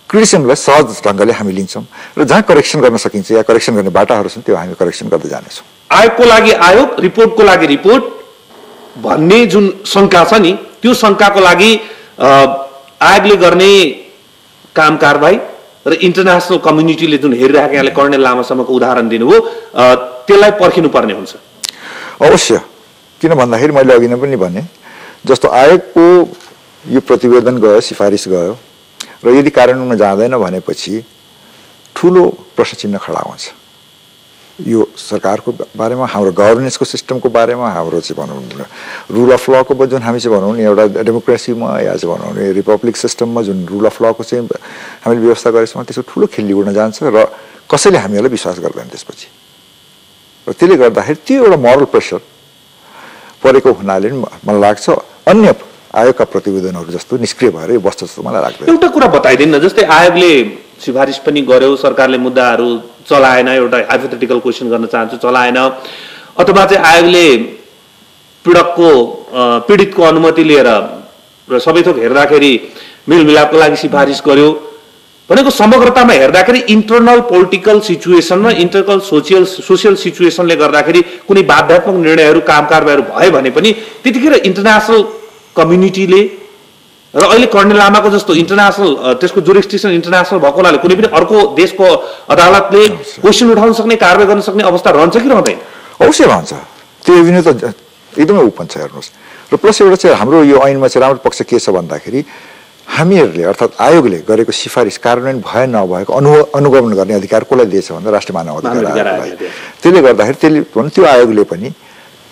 [SPEAKER 2] क्रिटिसिजमलाई सहज ढङ्गले हामी लिन्छौँ र जहाँ करेक्सन गर्न सकिन्छ या करेक्सन गर्ने बाटाहरू छन् त्यो हामी करेक्सन गर्दै जानेछौँ।
[SPEAKER 1] आयोगको लागि आयोग, रिपोर्टको लागि रिपोर्ट भन्ने जुन शङ्का छ नि, त्यो शङ्काको लागि आयोगले गर्ने काम कारबाही र इन्टरनेसनल कम्युनिटीले जुन हेरिरहेको यहाँले कर्णेल लामासम्मको उदाहरण दिनुभयो त्यसलाई पर्खिनुपर्ने हुन्छ।
[SPEAKER 2] अवश्य, किन भन्दाखेरि मैले अघि नै पनि भने जस्तो आयोगको यो प्रतिवेदन गयो, सिफारिस गयो र यदि कार्यान्वयनमा जाँदैन भनेपछि ठुलो प्रश्न चिन्ह खडा हुन्छ। यो सरकारको बारेमा, हाम्रो गभर्नेन्सको सिस्टमको बारेमा, हाम्रो चाहिँ भनौँ रुल अफ लको जुन हामी चाहिँ भनौँ नि एउटा डेमोक्रेसीमा या चाहिँ भनौँ नि रिपब्लिक सिस्टममा जुन रुल अफ लको चाहिँ हामीले व्यवस्था गरेछौँ त्यसको ठुलो खेल्ली उड्न जान्छ र कसैले हामीहरूलाई विश्वास गर्दैन त्यसपछि। र त्यसले गर्दाखेरि त्यो एउटा मोरल प्रेसर परेको हुनाले मलाई लाग्छ अन्य आयोगका प्रतिवेदनहरू जस्तो निष्क्रिय भएर यो बस्छ जस्तो मलाई लाग्दैन।
[SPEAKER 1] एउटा कुरा बताइदिनु न, जस्तै आयोगले सिफारिस पनि गर्यो, सरकारले मुद्दाहरू चलाएन, एउटा हाइपोथेटिकल क्वेसन गर्न चाहन्छु, चलाएन, अथवा चाहिँ आयोगले पीडितको अनुमति लिएर र सबै थोक हेर्दाखेरि मेलमिलापको लागि सिफारिस गर्यो भनेको समग्रतामा हेर्दाखेरि इन्टरनल पोलिटिकल सिचुएसनमा इन्टरनल सोसियल सिचुएसनले गर्दाखेरि कुनै बाध्यात्मक निर्णयहरू काम कारबाहीहरू भयो भने पनि त्यतिखेर इन्टरनेसनल कम्युनिटीले र अहिले कर्णेल लामाको जस्तो इन्टरनेसनल त्यसको जुरिस्डिक्सन इन्टरनेसनल भएको हुनाले कुनै पनि अर्को देशको अदालतले क्वेसन उठाउन सक्ने कारबाही गर्न सक्ने अवस्था रहन्छ कि रहँदैन?
[SPEAKER 2] अवश्य रहन्छ। त्यो एभिन्यू त एकदमै ओपन छ हेर्नुहोस्। र प्लस एउटा चाहिँ हाम्रो यो ऐनमा चाहिँ राम्रो पक्ष के छ भन्दाखेरि हामीहरूले अर्थात् आयोगले गरेको सिफारिस कार्यान्वयन भए नभएको अनुगमन गर्ने अधिकार कसलाई दिएछ भन्दा राष्ट्रिय मानव अधिकार आयोगलाई। त्यसले गर्दाखेरि त्यो आयोगले पनि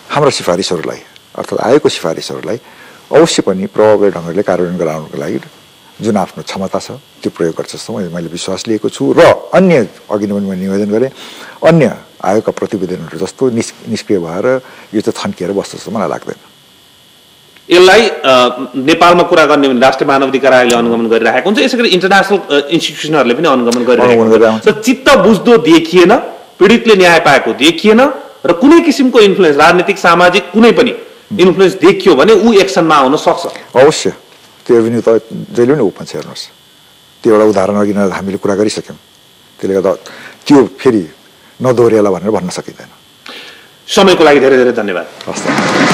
[SPEAKER 2] हाम्रा सिफारिसहरूलाई अर्थात् आयोगको सिफारिसहरूलाई अवश्य पनि प्रभावकारी ढङ्गले कार्यान्वयन गराउनको लागि जुन आफ्नो क्षमता छ त्यो प्रयोग गर्छ जस्तो मैले विश्वास लिएको छु। र अन्य अघि नै मैले निवेदन गरेँ अन्य आयोगका प्रतिवेदनहरू जस्तो निष्क्रिय भएर यो चाहिँ थन्किएर बस्छ जस्तो मलाई लाग्दैन।
[SPEAKER 1] यसलाई नेपालमा कुरा गर्ने भने राष्ट्रिय मानवाधिकार आयोगले अनुगमन गरिरहेको हुन्छ, यसै गरी इन्टरनेसनल इन्स्टिट्युसनहरूले पनि अनुगमन गरिरहेको हुन्छ। चित्त बुझ्दो देखिएन, पीडितले न्याय पाएको देखिएन र कुनै किसिमको इन्फ्लुएन्स राजनीतिक सामाजिक कुनै पनि इन्फ्लुएन्स देखियो भने ऊ एक्सनमा आउन सक्छ।
[SPEAKER 2] अवश्य त्यो एभिन्यू त जहिले पनि ओपन छ हेर्नुहोस्। त्यो एउटा उदाहरण अघि हामीले कुरा गरिसक्यौँ, त्यसले गर्दा त्यो फेरि नदोहोरिएला भनेर भन्न सकिँदैन।
[SPEAKER 1] समयको लागि धेरै धेरै धन्यवाद।
[SPEAKER 2] हस्।